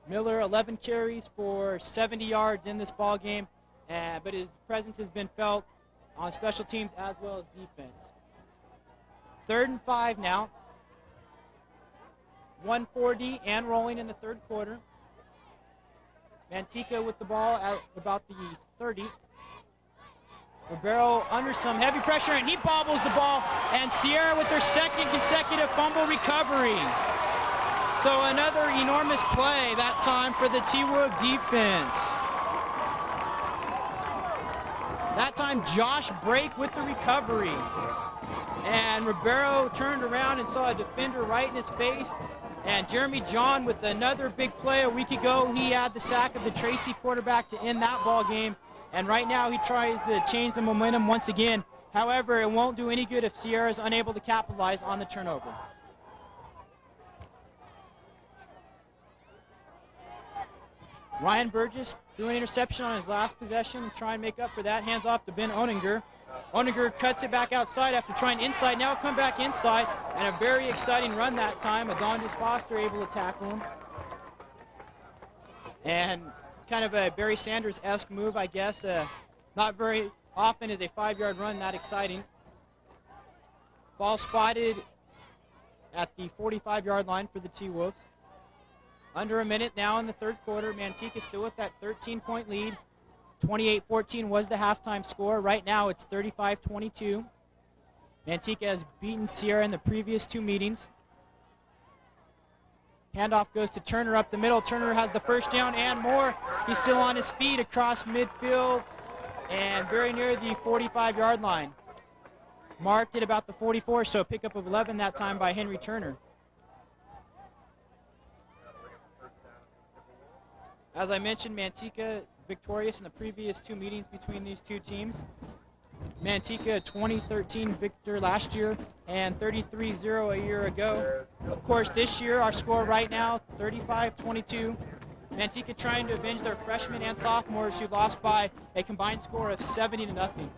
Miller, 11 carries for 70 yards in this ball game, but his presence has been felt on special teams as well as defense. 3rd and 5 now. 1:40 and rolling in the third quarter. Manteca with the ball at about the 30. Ribeiro under some heavy pressure, and he bobbles the ball, and Sierra with their 2nd consecutive fumble recovery. So another enormous play that time for the T-Woog defense. That time Josh Brake with the recovery. And Ribeiro turned around and saw a defender right in his face. And Jeremy John with another big play a week ago. He had the sack of the Tracy quarterback to end that ball game. And right now he tries to change the momentum once again. However, it won't do any good if Sierra is unable to capitalize on the turnover. Ryan Burgess threw an interception on his last possession to try and make up for that. Hands off to Ben Oninger. Oninger cuts it back outside after trying inside. Now come back inside, and a very exciting run that time. Adondis Foster able to tackle him. And kind of a Barry Sanders-esque move, I guess. Not very often is a 5-yard run that exciting. Ball spotted at the 45-yard line for the T-Wolves. Under a minute now in the third quarter. Manteca still with that 13-point lead. 28-14 was the halftime score. Right now it's 35-22. Manteca has beaten Sierra in the previous 2 meetings. Handoff goes to Turner up the middle. Turner has the first down and more. He's still on his feet across midfield and very near the 45-yard line. Marked at about the 44, so a pickup of 11 that time by Henry Turner. As I mentioned, Manteca victorious in the previous 2 meetings between these 2 teams. Manteca 2013 victor last year and 33-0 a year ago. Of course, this year our score right now 35-22. Manteca trying to avenge their freshmen and sophomores who lost by a combined score of 70-0.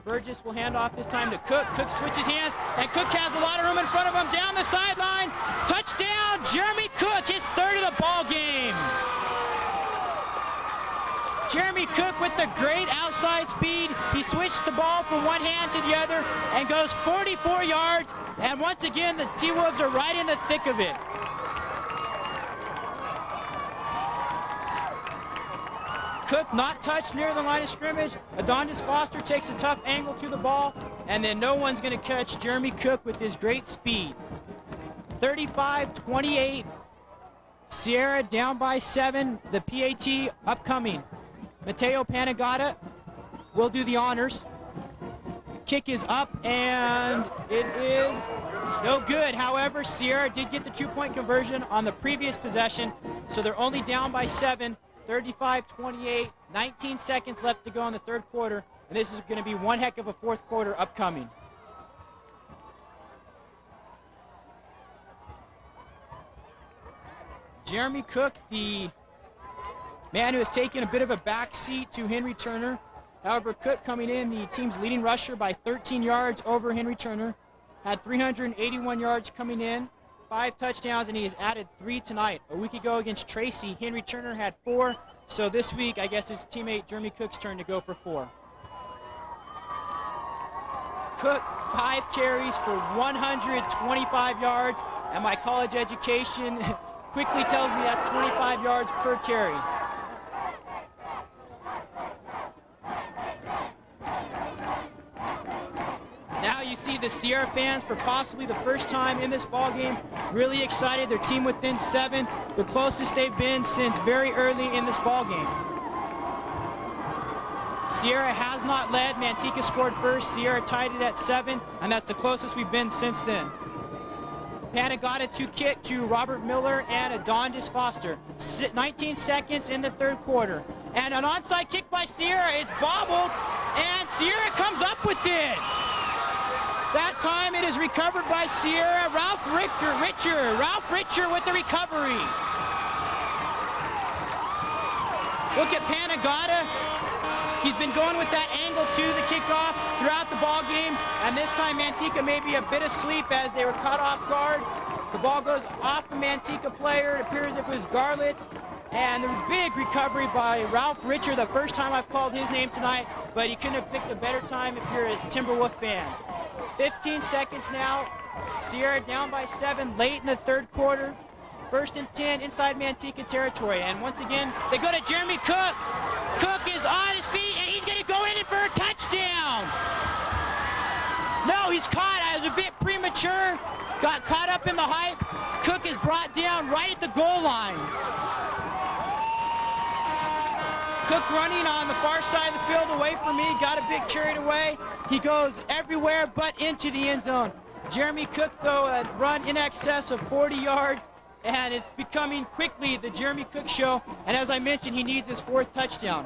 Burgess will hand off this time to Cook. Cook switches hands, and Cook has a lot of room in front of him down the sideline. Touchdown, Jeremy Cook, his 3rd of the ball game. Jeremy Cook with the great outside speed. He switched the ball from one hand to the other and goes 44 yards. And once again, the T-Wolves are right in the thick of it. Cook not touched near the line of scrimmage. Adondis Foster takes a tough angle to the ball, and then no one's going to catch Jeremy Cook with his great speed. 35-28. Sierra down by 7. The PAT upcoming. Mateo Panagata will do the honors. Kick is up, and it is no good. However, Sierra did get the 2-point conversion on the previous possession, so they're only down by 7, 35-28, 19 seconds left to go in the third quarter, and this is going to be one heck of a fourth quarter upcoming. Jeremy Cook, the man who has taken a bit of a back seat to Henry Turner. However, Cook coming in, the team's leading rusher by 13 yards over Henry Turner. Had 381 yards coming in, 5 touchdowns, and he has added 3 tonight. A week ago against Tracy, Henry Turner had 4. So this week, I guess it's teammate Jeremy Cook's turn to go for 4. Cook, 5 carries for 125 yards, and my college education quickly tells me that's 25 yards per carry. Now you see the Sierra fans, for possibly the first time in this ball game, really excited. Their team within 7, the closest they've been since very early in this ball game. Sierra has not led. Manteca scored first. Sierra tied it at 7, and that's the closest we've been since then. Panagata to kick to Robert Miller and Adondis Foster. 19 seconds in the third quarter. And an onside kick by Sierra. It's bobbled, and Sierra comes up with it. That time it is recovered by Sierra. Ralph Richer with the recovery. Look at Panagata. He's been going with that angle to the kickoff throughout the ball game, and this time Manteca may be a bit asleep as they were caught off guard. The ball goes off the Manteca player. It appears it was Garlitz, And there was a big recovery by Ralph Richer, the first time I've called his name tonight, but he couldn't have picked a better time if you're a Timberwolf fan. 15 seconds now. Sierra down by 7 late in the third quarter. 1st and 10 inside Manteca territory. And once again, they go to Jeremy Cook. Cook is on his feet, and he's going to go in for a touchdown. No, he's caught. I was a bit premature. Got caught up in the hype. Cook is brought down right at the goal line. Cook running on the far side of the field away from me. Got a bit carried away. He goes everywhere but into the end zone. Jeremy Cook, though, a run in excess of 40 yards. And it's becoming quickly the Jeremy Cook show. And as I mentioned, he needs his 4th touchdown.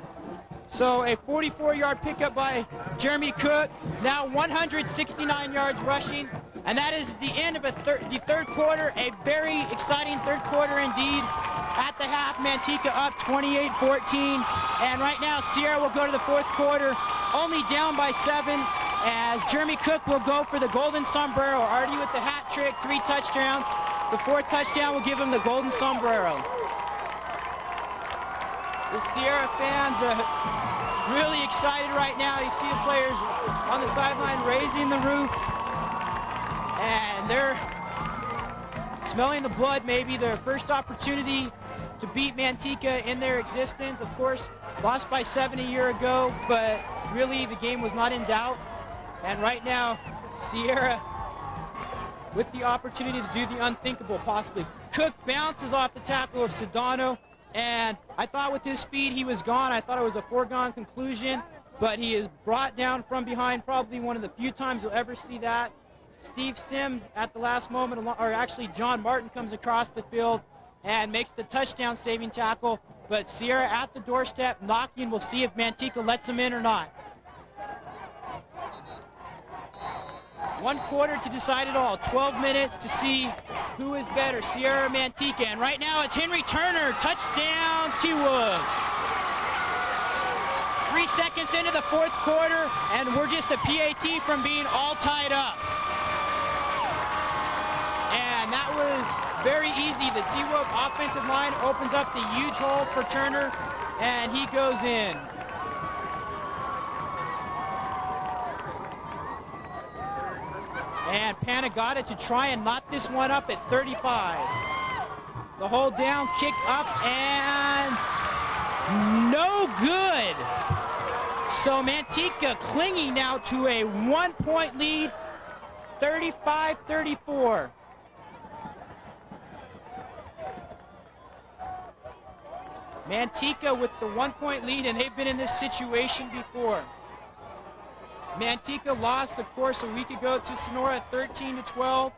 So a 44-yard pickup by Jeremy Cook. Now 169 yards rushing. And that is the end of the third quarter. A very exciting third quarter indeed. At the half, Manteca up 28-14. And right now, Sierra will go to the 4th quarter, only down by 7, as Jeremy Cook will go for the golden sombrero. Already with the hat trick, 3 touchdowns. The 4th touchdown will give him the golden sombrero. The Sierra fans are really excited right now. You see the players on the sideline raising the roof. And they're smelling the blood, maybe their first opportunity to beat Manteca in their existence. Of course, lost by 7 a year ago, but really the game was not in doubt. And right now, Sierra with the opportunity to do the unthinkable, possibly. Cook bounces off the tackle of Sedano, and I thought with his speed he was gone. I thought it was a foregone conclusion, but he is brought down from behind, probably one of the few times you'll ever see that. Steve Sims at the last moment, or actually John Martin comes across the field and makes the touchdown-saving tackle, but Sierra at the doorstep knocking. We'll see if Manteca lets him in or not. 1 quarter to decide it all. 12 minutes to see who is better, Sierra or Manteca. And right now it's Henry Turner, touchdown T-Wolves. 3 seconds into the 4th quarter, and we're just a PAT from being all tied up. And that was very easy. The T-Wolf offensive line opens up the huge hole for Turner, and he goes in. And Panagata to try and knot this one up at 35. The hold down, kick up, and no good. So Manteca clinging now to a 1-point lead, 35-34. Manteca with the 1-point lead, and they've been in this situation before. Manteca lost, of course, a week ago to Sonora 13-12.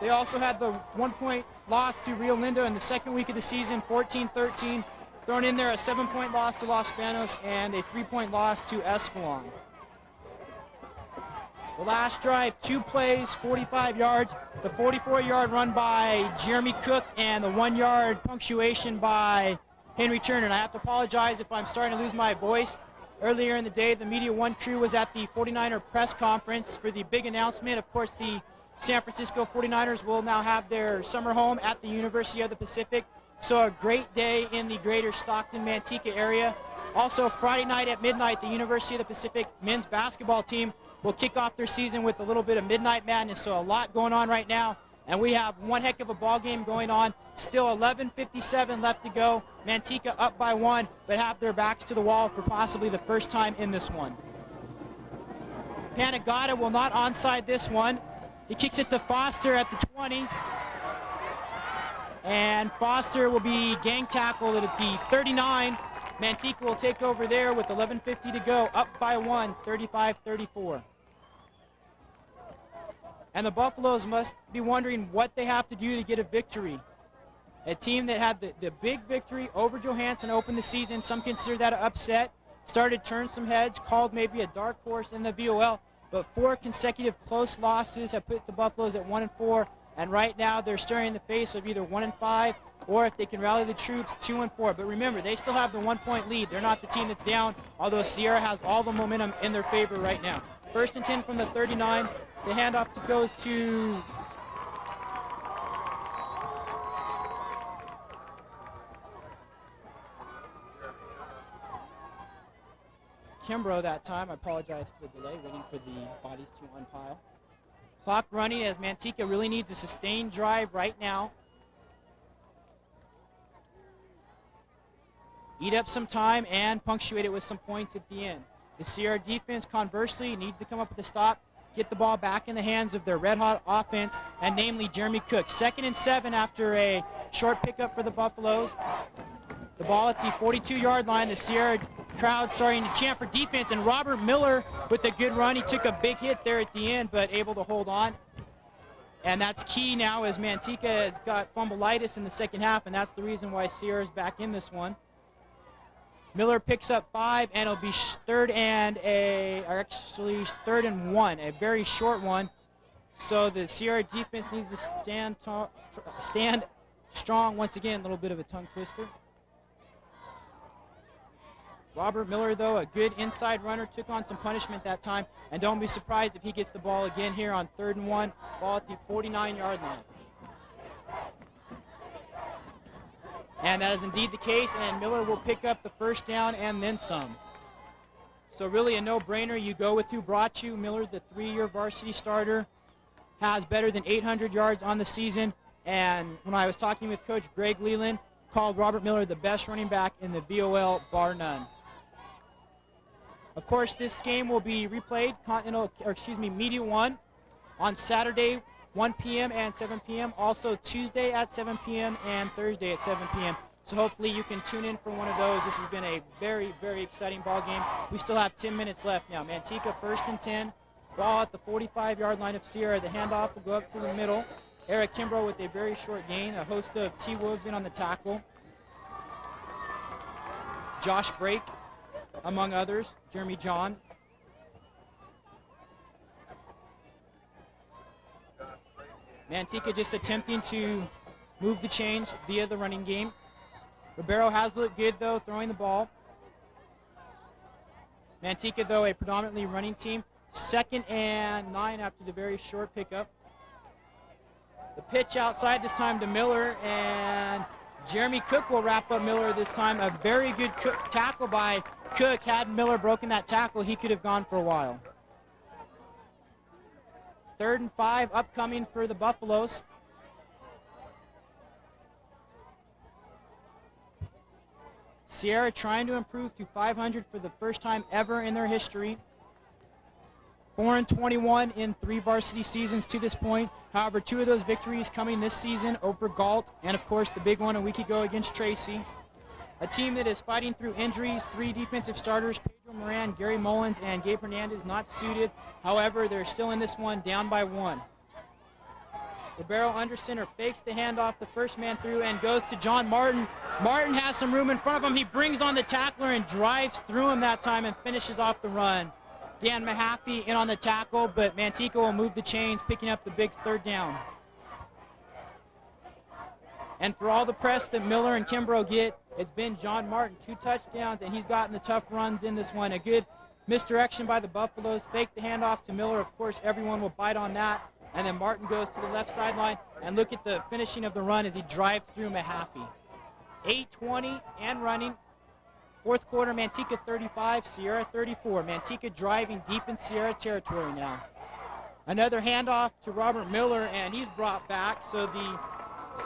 They also had the 1-point loss to Rio Linda in the second week of the season, 14-13. Thrown in there a 7-point loss to Los Banos and a 3-point loss to Escalon. The last drive, 2 plays, 45 yards. The 44-yard run by Jeremy Cook and the 1-yard punctuation by Henry Turner. And I have to apologize if I'm starting to lose my voice. Earlier in the day, the Media One crew was at the 49er press conference for the big announcement. Of course, the San Francisco 49ers will now have their summer home at the University of the Pacific. So a great day in the greater Stockton-Manteca area. Also, Friday night at midnight, the University of the Pacific men's basketball team will kick off their season with a little bit of midnight madness. So a lot going on right now. And we have one heck of a ball game going on. Still 11:57 left to go. Manteca up by 1, but have their backs to the wall for possibly the first time in this one. Panagata will not onside this one. He kicks it to Foster at the 20. And Foster will be gang tackled at the 39. Manteca will take over there with 11:50 to go, up by 1, 35-34. And the Buffaloes must be wondering what they have to do to get a victory. A team that had the big victory over Johansson opened the season. Some consider that an upset. Started to turn some heads, called maybe a dark horse in the VOL. But 4 consecutive close losses have put the Buffaloes at 1-4. And right now they're staring in the face of either 1-5, or if they can rally the troops, 2-4. But remember, they still have the 1-point lead. They're not the team that's down, although Sierra has all the momentum in their favor right now. 1st and 10 from the 39. The handoff goes to Kimbrough that time. I apologize for the delay, waiting for the bodies to unpile. Clock running as Manteca really needs a sustained drive right now. Eat up some time and punctuate it with some points at the end. The Sierra defense, conversely, needs to come up with a stop, get the ball back in the hands of their red-hot offense, and namely Jeremy Cook. 2nd and 7 after a short pickup for the Buffaloes. The ball at the 42-yard line. The Sierra crowd starting to chant for defense, and Robert Miller with a good run. He took a big hit there at the end, but able to hold on. And that's key now as Manteca has got fumbleitis in the second half, and that's the reason why Sierra's back in this one. Miller picks up 5, and it'll be third and 1, a very short one. So the Sierra defense needs to stand strong once again. A little bit of a tongue twister. Robert Miller, though, a good inside runner, took on some punishment that time, and don't be surprised if he gets the ball again here on 3rd and 1, ball at the 49-yard line. And that is indeed the case, and Miller will pick up the first down and then some. So really a no-brainer. You go with who brought you. Miller, the 3-year varsity starter, has better than 800 yards on the season, and when I was talking with Coach Greg Leland, called Robert Miller the best running back in the VOL, bar none. Of course, this game will be replayed, Media 1, on Saturday, 1 p.m. and 7 p.m. Also Tuesday at 7 p.m. and Thursday at 7 p.m. So hopefully you can tune in for one of those. This has been a very, very exciting ball game. We still have 10 minutes left now. Manteca 1st and 10. Ball at the 45-yard line of Sierra. The handoff will go up to the middle. Eric Kimbrough with a very short gain. A host of T-Wolves in on the tackle. Josh Brake, among others. Jeremy John. Manteca just attempting to move the chains via the running game. Ribeiro has looked good, though, throwing the ball. Manteca, though, a predominantly running team. 2nd and 9 after the very short pickup. The pitch outside this time to Miller, and Jeremy Cook will wrap up Miller this time. A very good tackle by Cook. Had Miller broken that tackle, he could have gone for a while. 3rd and 5 upcoming for the Buffaloes. Sierra trying to improve to 500 for the first time ever in their history. 4-21 in 3 varsity seasons to this point. However, 2 of those victories coming this season over Galt, and of course the big one a week ago against Tracy. A team that is fighting through injuries. 3 defensive starters, Pedro Moran, Gary Mullins, and Gabe Hernandez, not suited. However, they're still in this one, down by 1. Ribeiro under center, fakes the handoff, the first man through, and goes to John Martin. Martin has some room in front of him. He brings on the tackler and drives through him that time and finishes off the run. Dan Mahaffey in on the tackle, but Manteca will move the chains, picking up the big 3rd down. And for all the press that Miller and Kimbrough get, it's been John Martin, 2 touchdowns, and he's gotten the tough runs in this one. A good misdirection by the Buffaloes. Fake the handoff to Miller. Of course, everyone will bite on that. And then Martin goes to the left sideline, and look at the finishing of the run as he drives through Mahaffey. 8:20 and running. 4th quarter, Manteca 35, Sierra 34. Manteca driving deep in Sierra territory now. Another handoff to Robert Miller, and he's brought back, so the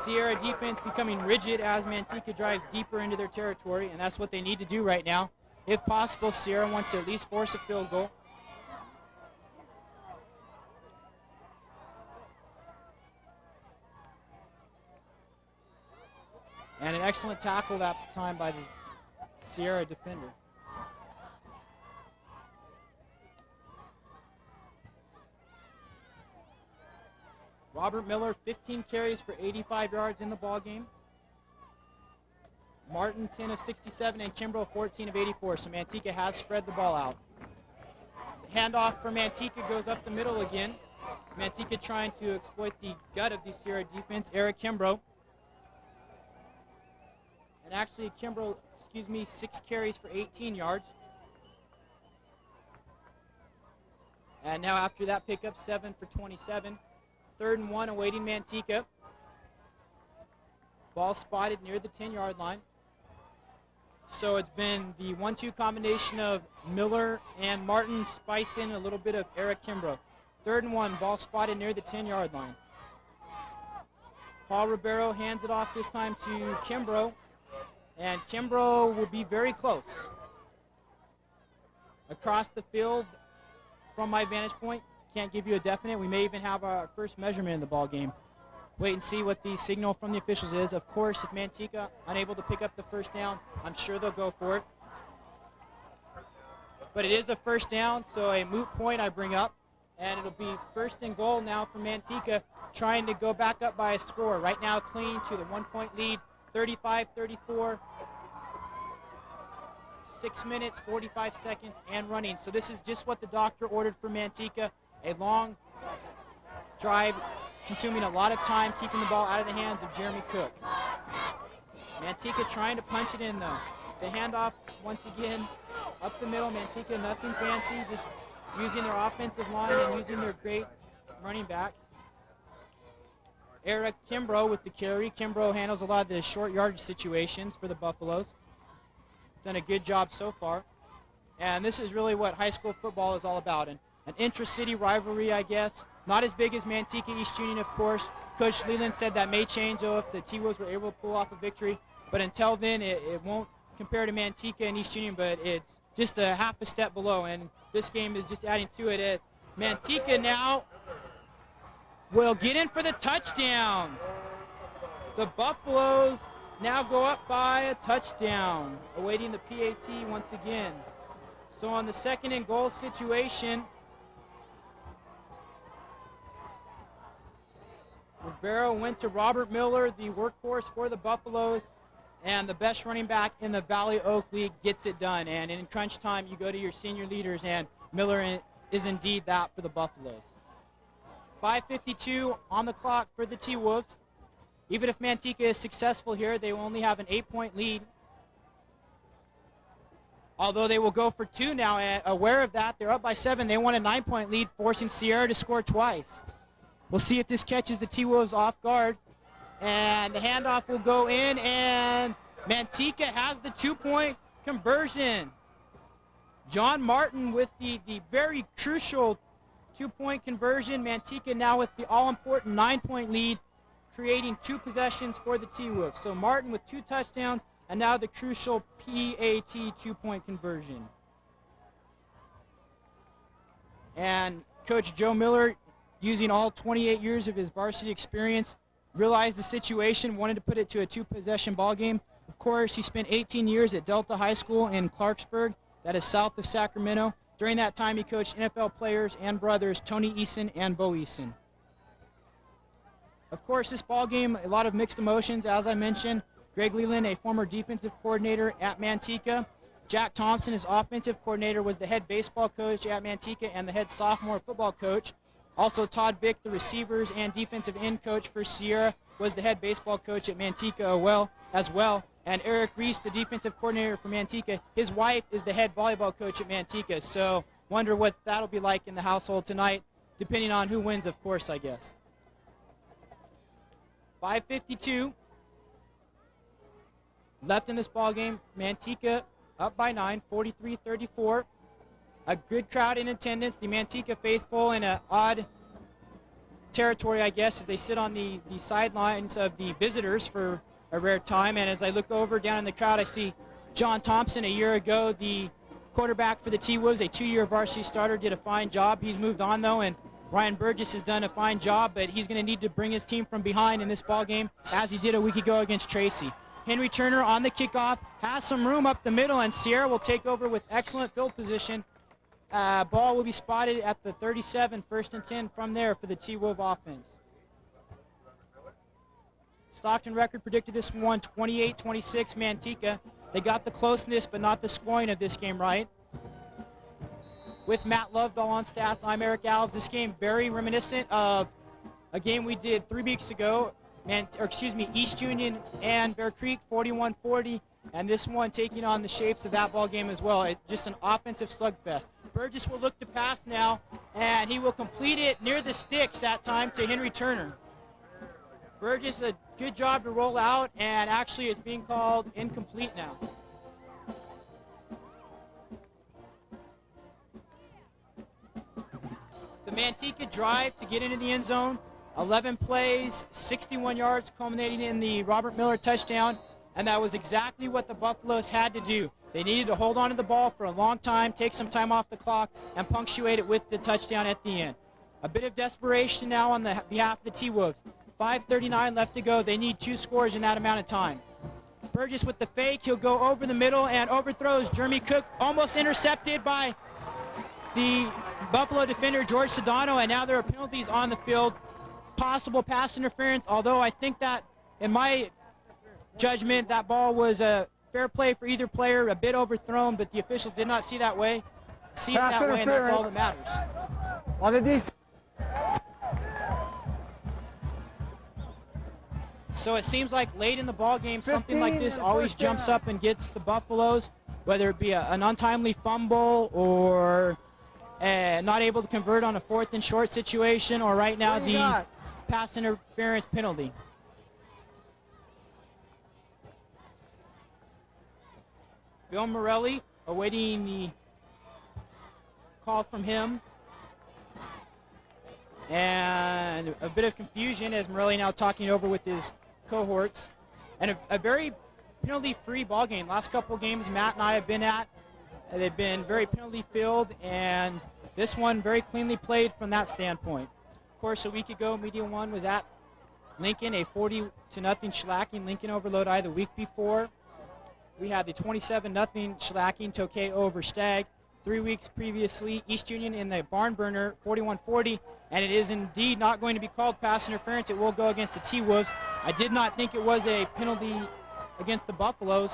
Sierra defense becoming rigid as Manteca drives deeper into their territory, and that's what they need to do right now. If possible, Sierra wants to at least force a field goal. And an excellent tackle that time by the Sierra defender. Robert Miller, 15 carries for 85 yards in the ballgame. Martin, 10 of 67, and Kimbrough, 14 of 84. So Manteca has spread the ball out. The handoff for Manteca goes up the middle again. Manteca trying to exploit the gut of the Sierra defense, Eric Kimbrough. And actually, Kimbrough, 6 carries for 18 yards. And now after that pickup, 7 for 27. 3rd and 1 awaiting Manteca. Ball spotted near the 10-yard line. So it's been the 1-2 combination of Miller and Martin spiced in a little bit of Eric Kimbrough. 3rd and 1, ball spotted near the 10-yard line. Paul Ribeiro hands it off this time to Kimbrough, and Kimbrough will be very close. Across the field, from my vantage point, can't give you a definite. We may even have our first measurement in the ball game. Wait and see what the signal from the officials is. Of course, if Manteca unable to pick up the first down, I'm sure they'll go for it. But it is a first down, so a moot point I bring up. And it'll be 1st and goal now for Manteca, trying to go back up by a score. Right now clinging to the 1-point lead, 35-34. 6 minutes, 45 seconds, and running. So this is just what the doctor ordered for Manteca. A long drive, consuming a lot of time, keeping the ball out of the hands of Jeremy Cook. Manteca trying to punch it in, though. The handoff, once again, up the middle. Manteca, nothing fancy, just using their offensive line and using their great running backs. Eric Kimbrough with the carry. Kimbrough handles a lot of the short yardage situations for the Buffaloes. Done a good job so far. And this is really what high school football is all about. An intra-city rivalry, I guess. Not as big as Manteca East Union, of course. Coach Leland said that may change, though, if the T-Wolves were able to pull off a victory. But until then, it won't compare to Manteca and East Union, but it's just a half a step below. And this game is just adding to it. Manteca now will get in for the touchdown. The Buffaloes now go up by a touchdown, awaiting the PAT once again. So on the 2nd and goal situation, Ribeiro went to Robert Miller, the workhorse for the Buffaloes, and the best running back in the Valley Oak League gets it done. And in crunch time, you go to your senior leaders, and Miller is indeed that for the Buffaloes. 5:52 on the clock for the T-Wolves. Even if Manteca is successful here, they will only have an 8-point lead. Although they will go for 2 now, and aware of that, they're up by 7. They want a 9-point lead, forcing Sierra to score twice. We'll see if this catches the T-Wolves off guard. And the handoff will go in, and Manteca has the 2-point conversion. John Martin with the very crucial 2-point conversion. Manteca now with the all-important 9-point lead, creating 2 possessions for the T-Wolves. So Martin with 2 touchdowns, and now the crucial PAT 2-point conversion. And Coach Joe Miller, using all 28 years of his varsity experience, realized the situation, wanted to put it to a 2-possession ball game. Of course, he spent 18 years at Delta High School in Clarksburg, that is south of Sacramento. During that time, he coached NFL players and brothers Tony Eason and Bo Eason. Of course, this ball game, a lot of mixed emotions, as I mentioned. Greg Leland, a former defensive coordinator at Manteca. Jack Thompson, his offensive coordinator, was the head baseball coach at Manteca and the head sophomore football coach. Also, Todd Bick, the receivers and defensive end coach for Sierra, was the head baseball coach at Manteca as well. And Eric Reese, the defensive coordinator for Manteca, his wife is the head volleyball coach at Manteca. So wonder what that'll be like in the household tonight, depending on who wins, of course, I guess. 5:52 left in this ball game. Manteca up by 9, 43-34. A good crowd in attendance. The Manteca faithful in an odd territory, I guess, as they sit on the sidelines of the visitors for a rare time. And as I look over down in the crowd, I see John Thompson, a year ago, the quarterback for the T-Wolves, a 2-year varsity starter, did a fine job. He's moved on, though, and Ryan Burgess has done a fine job, but he's going to need to bring his team from behind in this ball game, as he did a week ago against Tracy. Henry Turner on the kickoff, has some room up the middle, and Sierra will take over with excellent field position. Ball will be spotted at the 37, 1st and 10 from there for the T-Wolf offense. Stockton record predicted this one 28-26 Manteca. They got the closeness, but not the scoring of this game right. With Matt Lovedahl on stats, I'm Eric Alves. This game very reminiscent of a game we did 3 weeks ago. East Union and Bear Creek, 41-40. And this one taking on the shapes of that ball game as well. It's just an offensive slugfest. Burgess will look to pass now, and he will complete it near the sticks that time to Henry Turner. Burgess, a good job to roll out, and actually it's being called incomplete now. Manteca drive to get into the end zone. 11 plays, 61 yards, culminating in the Robert Miller touchdown. And that was exactly what the Buffaloes had to do. They needed to hold on to the ball for a long time, take some time off the clock, and punctuate it with the touchdown at the end. A bit of desperation now on the behalf of the T-Wolves. 5:39 left to go. They need 2 scores in that amount of time. Burgess with the fake. He'll go over the middle and overthrows Jeremy Cook, almost intercepted by the Buffalo defender, George Sedano, and now there are penalties on the field. Possible pass interference, although I think that, in my judgment, that ball was a fair play for either player, a bit overthrown, but the officials did not see that way. See it that way, and that's all that matters. On the defense. So it seems like late in the ball game, something like 15 this and always first jumps down. up and gets the Buffaloes, whether it be an untimely fumble or not able to convert on a 4th and short situation, or right now What do you the got? pass interference penalty. Bill Morelli awaiting the call from him. And a bit of confusion as Morelli now talking over with his cohorts. And a very penalty-free ball game. Last couple games Matt and I have been at, they've been very penalty-filled, and this one very cleanly played from that standpoint. Of course, a week ago, Media One was at Lincoln, a 40-0 shellacking Lincoln over Lodi. The week before, we had the 27-0 shellacking Tokay over Stagg. 3 weeks previously, East Union in the barn burner, 41-40, and it is indeed not going to be called pass interference. It will go against the T-Wolves. I did not think it was a penalty against the Buffaloes.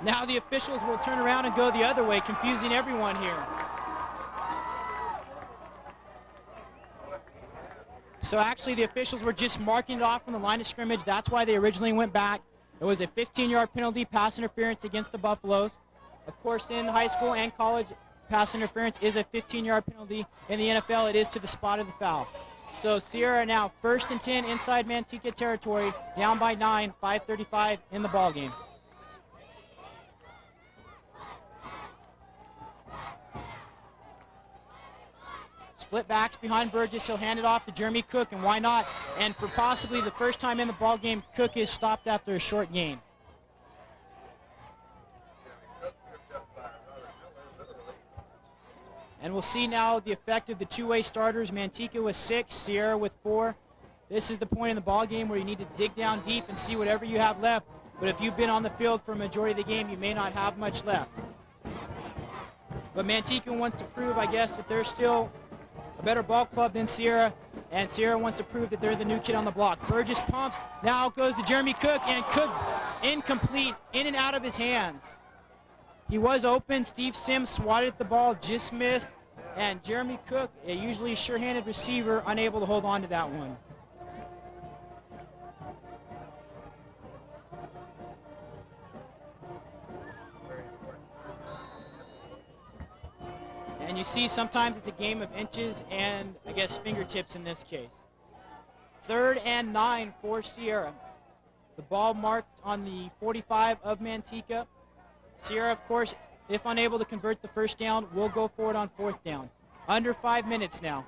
Now the officials will turn around and go the other way, confusing everyone here. So actually the officials were just marking it off from the line of scrimmage. That's why they originally went back. It was a 15-yard penalty, pass interference against the Buffaloes. Of course, in high school and college, pass interference is a 15-yard penalty. In the NFL, it is to the spot of the foul. So Sierra now 1st and 10 inside Manteca territory, down by 9, 5:35 in the ball game. Split backs behind Burgess. He'll hand it off to Jeremy Cook, and why not? And for possibly the first time in the ball game, Cook is stopped after a short gain. And we'll see now the effect of the two-way starters. Manteca with 6, Sierra with 4. This is the point in the ball game where you need to dig down deep and see whatever you have left. But if you've been on the field for a majority of the game, you may not have much left. But Manteca wants to prove, I guess, that they're still a better ball club than Sierra, and Sierra wants to prove that they're the new kid on the block. Burgess pumps, now goes to Jeremy Cook, and Cook incomplete, in and out of his hands. He was open. Steve Sims swatted at the ball, just missed, and Jeremy Cook, a usually sure-handed receiver, unable to hold on to that one. And you see sometimes it's a game of inches and, I guess, fingertips in this case. 3rd and 9 for Sierra. The ball marked on the 45 of Manteca. Sierra, of course, if unable to convert the first down, will go for it on 4th down. Under 5 minutes now.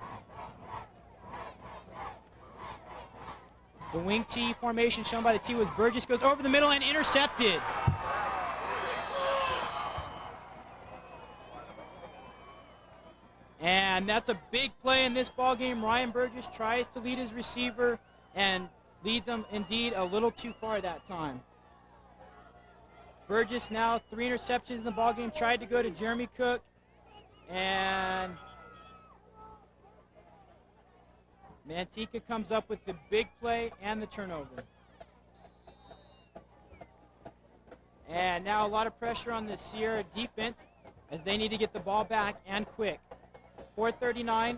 The wing T formation shown by the T was Burgess goes over the middle and intercepted. And that's a big play in this ball game. Ryan Burgess tries to lead his receiver and leads them indeed a little too far that time. Burgess now 3 interceptions in the ball game. Tried to go to Jeremy Cook, and Manteca comes up with the big play and the turnover. And now a lot of pressure on the Sierra defense as they need to get the ball back and quick. 4:39.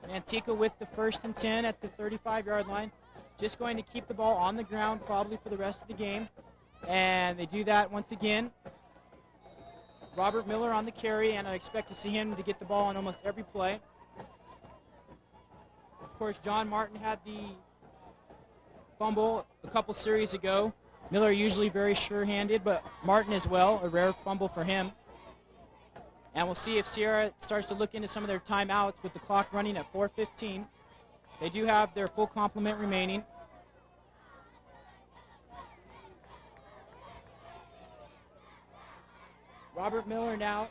Manteca with the 1st and 10 at the 35-yard line. Just going to keep the ball on the ground probably for the rest of the game. And they do that once again. Robert Miller on the carry, and I expect to see him to get the ball on almost every play. Of course, John Martin had the fumble a couple series ago. Miller usually very sure-handed, but Martin as well, a rare fumble for him. And we'll see if Sierra starts to look into some of their timeouts with the clock running at 4:15. They do have their full complement remaining. Robert Miller now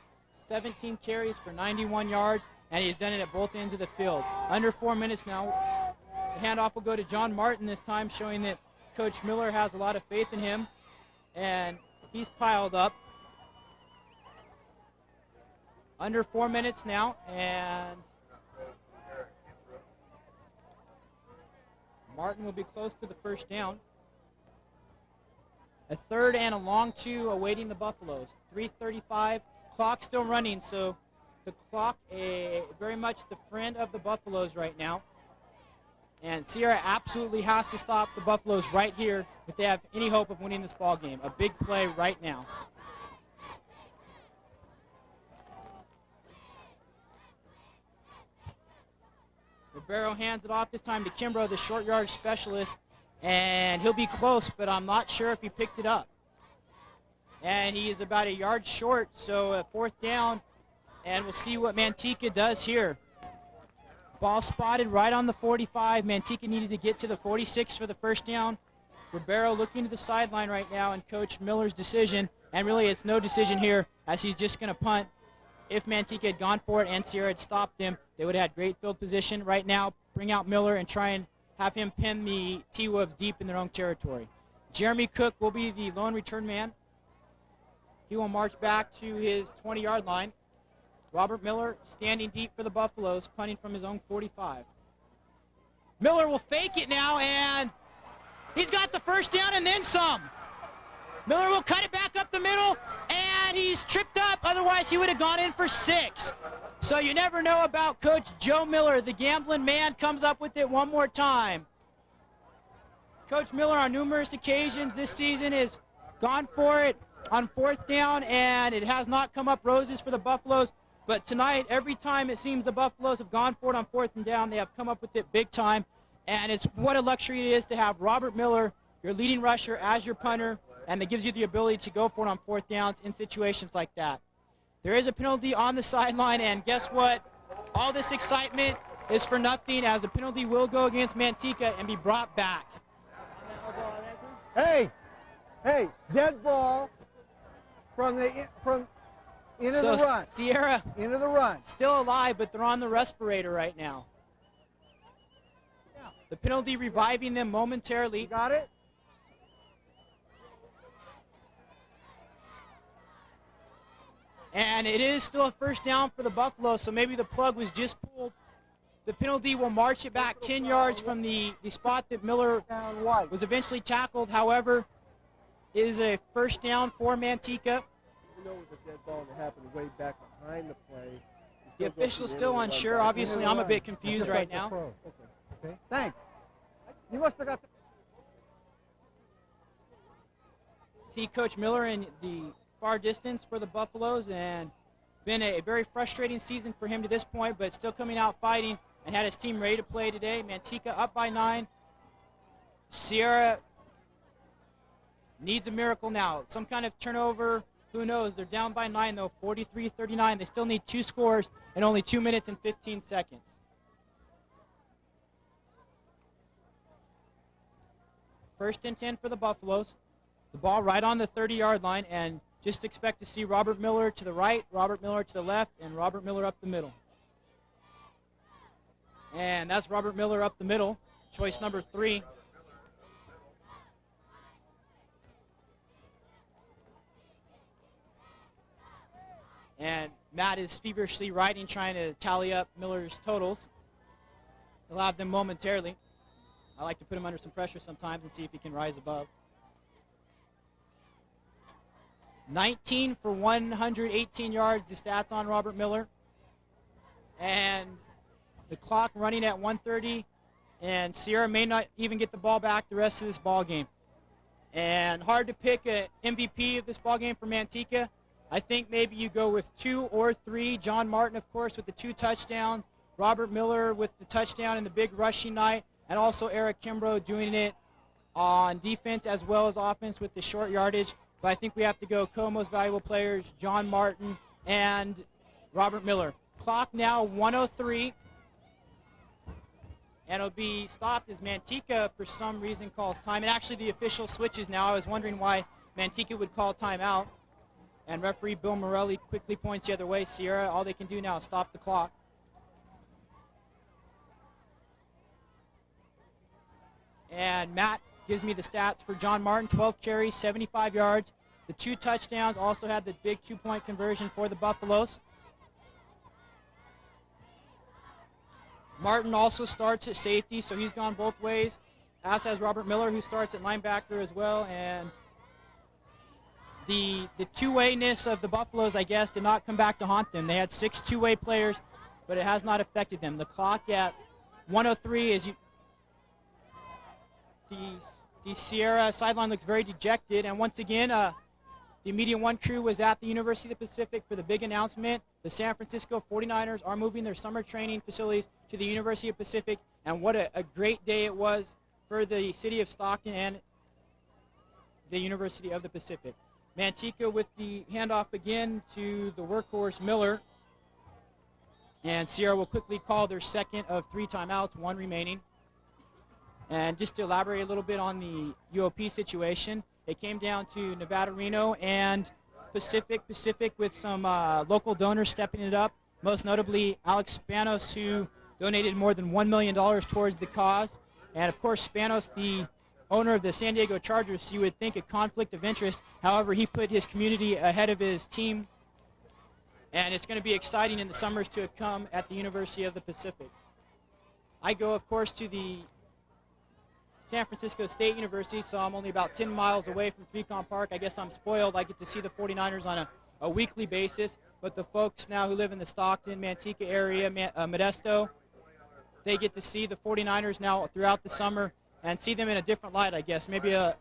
17 carries for 91 yards, and he's done it at both ends of the field. Under 4 minutes now. The handoff will go to John Martin this time, showing that Coach Miller has a lot of faith in him, and he's piled up. Under 4 minutes now, and Martin will be close to the first down. A third and a long two awaiting the Buffaloes. 3:35, clock still running, so the clock very much the friend of the Buffaloes right now. And Sierra absolutely has to stop the Buffaloes right here if they have any hope of winning this ball game. A big play right now. Ribeiro hands it off this time to Kimbrough, the short yard specialist, and he'll be close, but I'm not sure if he picked it up. And he is about a yard short, so a fourth down, and we'll see what Manteca does here. Ball spotted right on the 45. Manteca needed to get to the 46 for the first down. Ribeiro looking to the sideline right now, and Coach Miller's decision, and really it's no decision here as he's just going to punt. If Manteca had gone for it and Sierra had stopped him, they would have had great field position. Right now, bring out Miller and try and have him pin the T-Wolves deep in their own territory. Jeremy Cook will be the lone return man. He will march back to his 20-yard line. Robert Miller standing deep for the Buffaloes, punting from his own 45. Miller will fake it now, and he's got the first down and then some. Miller will cut it back up the middle, and he's tripped up. Otherwise, he would have gone in for 6. So you never know about Coach Joe Miller. The gambling man comes up with it one more time. Coach Miller on numerous occasions this season has gone for it on fourth down, and it has not come up roses for the Buffaloes. But tonight, every time it seems the Buffaloes have gone for it on fourth and down, they have come up with it big time. And it's what a luxury it is to have Robert Miller, your leading rusher, as your punter, and it gives you the ability to go for it on fourth downs in situations like that. There is a penalty on the sideline, and guess what? All this excitement is for nothing, as the penalty will go against Manteca and be brought back. Hey, dead ball from into the run. Sierra Into the run. still alive, but they're on the respirator right now. The penalty reviving them momentarily. You got it? And it is still a first down for the Buffalo, so maybe the plug was just pulled. The penalty will march it back 10 yards from the spot that Miller was eventually tackled. However, it is a first down for Manteca. You know it was a dead ball that happened way back behind the play. The official's still unsure. Obviously, I'm a bit confused right now. Okay. Thanks. You must have got the... See Coach Miller in the far distance for the Buffaloes, and been a very frustrating season for him to this point, but still coming out fighting and had his team ready to play today. Manteca up by 9. Sierra needs a miracle now. Some kind of turnover, who knows? They're down by 9 though, 43-39. They still need 2 scores in only 2 minutes and 15 seconds. First and 10 for the Buffaloes. The ball right on the 30-yard line, and just expect to see Robert Miller to the right, Robert Miller to the left, and Robert Miller up the middle. And that's Robert Miller up the middle, choice number 3. And Matt is feverishly writing, trying to tally up Miller's totals. He'll have them momentarily. I like to put him under some pressure sometimes and see if he can rise above. 19 for 118 yards, the stats on Robert Miller. And the clock running at 1:30, and Sierra may not even get the ball back the rest of this ball game. And hard to pick an MVP of this ball game for Manteca. I think maybe you go with 2 or 3. John Martin, of course, with the 2 touchdowns. Robert Miller with the touchdown and the big rushing night. And also Eric Kimbrough doing it on defense as well as offense with the short yardage. But I think we have to go most valuable players, John Martin and Robert Miller. Clock now 1:03. And it'll be stopped as Manteca, for some reason, calls time. And actually, the official switches now. I was wondering why Manteca would call timeout. And referee Bill Morelli quickly points the other way. Sierra, all they can do now is stop the clock. And Matt gives me the stats for John Martin. 12 carries, 75 yards. The 2 touchdowns, also had the big 2-point conversion for the Buffaloes. Martin also starts at safety, so he's gone both ways, as has Robert Miller, who starts at linebacker as well. And the two-wayness of the Buffaloes, I guess, did not come back to haunt them. They had 6 two-way players, but it has not affected them. The clock at 1:03 is the Sierra sideline looks very dejected. And once again, the Media One crew was at the University of the Pacific for the big announcement. The San Francisco 49ers are moving their summer training facilities to the University of the Pacific. And what a great day it was for the city of Stockton and the University of the Pacific. Manteca with the handoff again to the workhorse Miller. And Sierra will quickly call their second of 3 timeouts, 1 remaining. And just to elaborate a little bit on the UOP situation, it came down to Nevada Reno and Pacific with some local donors stepping it up, most notably Alex Spanos, who donated more than $1 million towards the cause. And of course, Spanos, the owner of the San Diego Chargers, you would think a conflict of interest. However, he put his community ahead of his team. And it's going to be exciting in the summers to come at the University of the Pacific. I go, of course, to the San Francisco State University, so I'm only about 10 miles away from 3Com Park. I guess I'm spoiled. I get to see the 49ers on a weekly basis. But the folks now who live in the Stockton, Manteca area, Modesto, they get to see the 49ers now throughout the summer and see them in a different light, I guess. Maybe a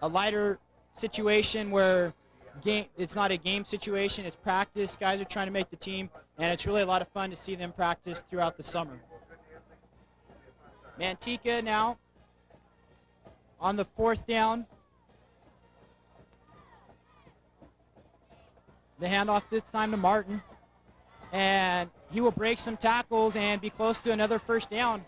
lighter situation where it's not a game situation, it's practice. Guys are trying to make the team, and it's really a lot of fun to see them practice throughout the summer. Manteca now on the 4th down. The handoff this time to Martin. And he will break some tackles and be close to another first down.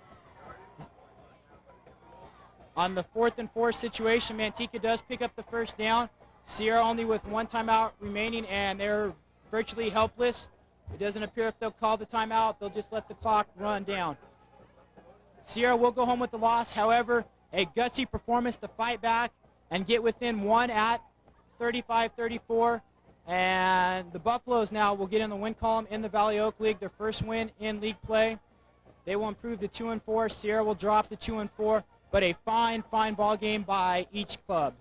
On the 4th and 4 situation, Manteca does pick up the first down. Sierra only with 1 timeout remaining, and they're virtually helpless. It doesn't appear if they'll call the timeout. They'll just let the clock run down. Sierra will go home with the loss. However, a gutsy performance to fight back and get within 1 at 35-34. And the Buffaloes now will get in the win column in the Valley Oak League, their first win in league play. They will improve to 2-4. Sierra will drop to 2-4. But a fine ball game by each club.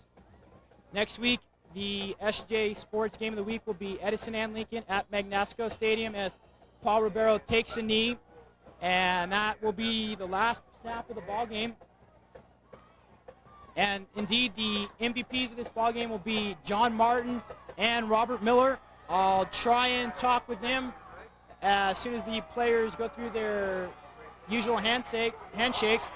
Next week, the SJ Sports Game of the Week will be Edison and Lincoln at Magnasco Stadium as Paul Ribeiro takes a knee. And that will be the last snap of the ball game. And indeed, the MVPs of this ballgame will be John Martin and Robert Miller. I'll try and talk with them as soon as the players go through their usual handshakes.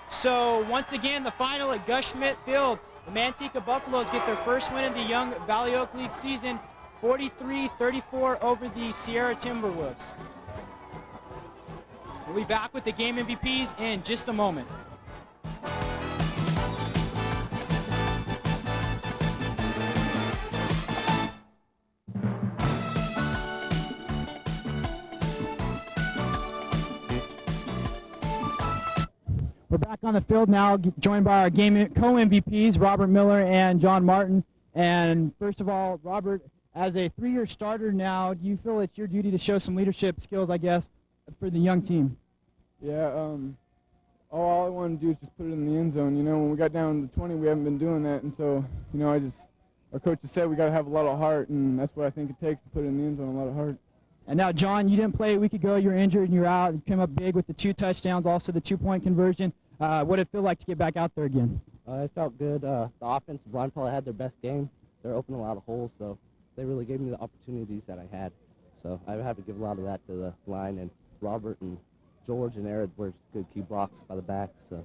So once again, the final at Gus Schmidt Field. The Manteca Buffaloes get their first win in the Young Valley Oak League season, 43-34 over the Sierra Timberwolves. We'll be back with the game MVPs in just a moment. We're back on the field now, joined by our game co-MVPs, Robert Miller and John Martin. And first of all, Robert, as a 3-year starter now, do you feel it's your duty to show some leadership skills, I guess, for the young team? Yeah, all I want to do is just put it in the end zone. You know, when we got down to 20, we haven't been doing that. And so, you know, our coach has said we got to have a lot of heart, and that's what I think it takes to put it in the end zone, a lot of heart. And now, John, you didn't play a week ago. You were injured and you're out. You came up big with the 2 touchdowns, also the 2-point conversion. What did it feel like to get back out there again? It felt good. The offensive line probably had their best game. They're opening a lot of holes, so they really gave me the opportunities that I had. So I have to give a lot of that to the line, and Robert and George and Arid were good key blocks by the back, so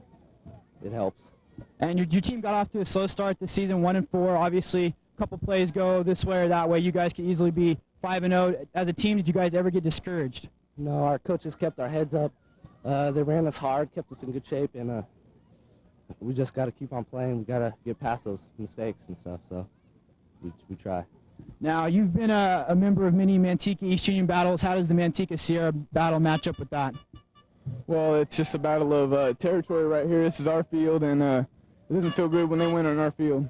it helps. And your team got off to a slow start this season, 1-4. Obviously, a couple plays go this way or that way. You guys could easily be 5-0. As a team, did you guys ever get discouraged? No, our coaches kept our heads up. They ran us hard, kept us in good shape, and we just got to keep on playing. We got to get past those mistakes and stuff, so we try. Now, you've been a member of many Manteca East Union battles. How does the Manteca-Sierra battle match up with that? Well, it's just a battle of territory right here. This is our field, and it doesn't feel good when they win on our field.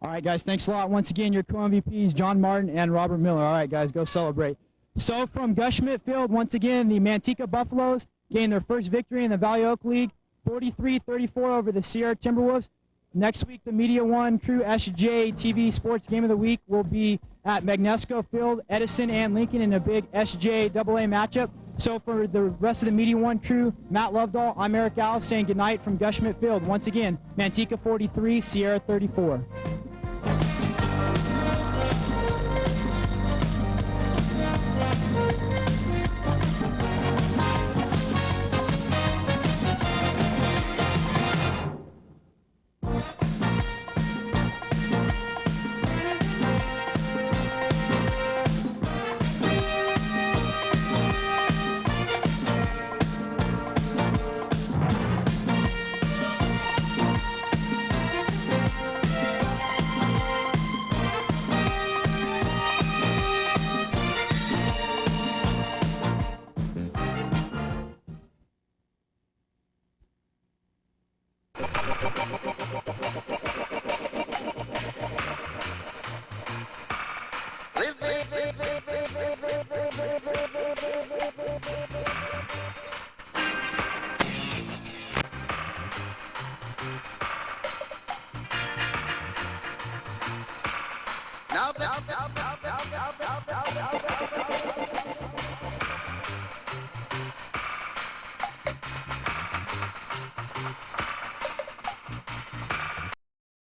All right, guys, thanks a lot. Once again, your co-MVPs, John Martin and Robert Miller. All right, guys, go celebrate. So from Gushmit Field, once again, the Manteca Buffaloes gained their first victory in the Valley Oak League, 43-34 over the Sierra Timberwolves. Next week, the Media One Crew SJ TV Sports Game of the Week will be at Magnesco Field, Edison and Lincoln in a big SJ AA matchup. So for the rest of the Media One crew, Matt Lovedahl, I'm Eric Alf saying goodnight from Gushmit Field. Once again, Manteca 43, Sierra 34. Now,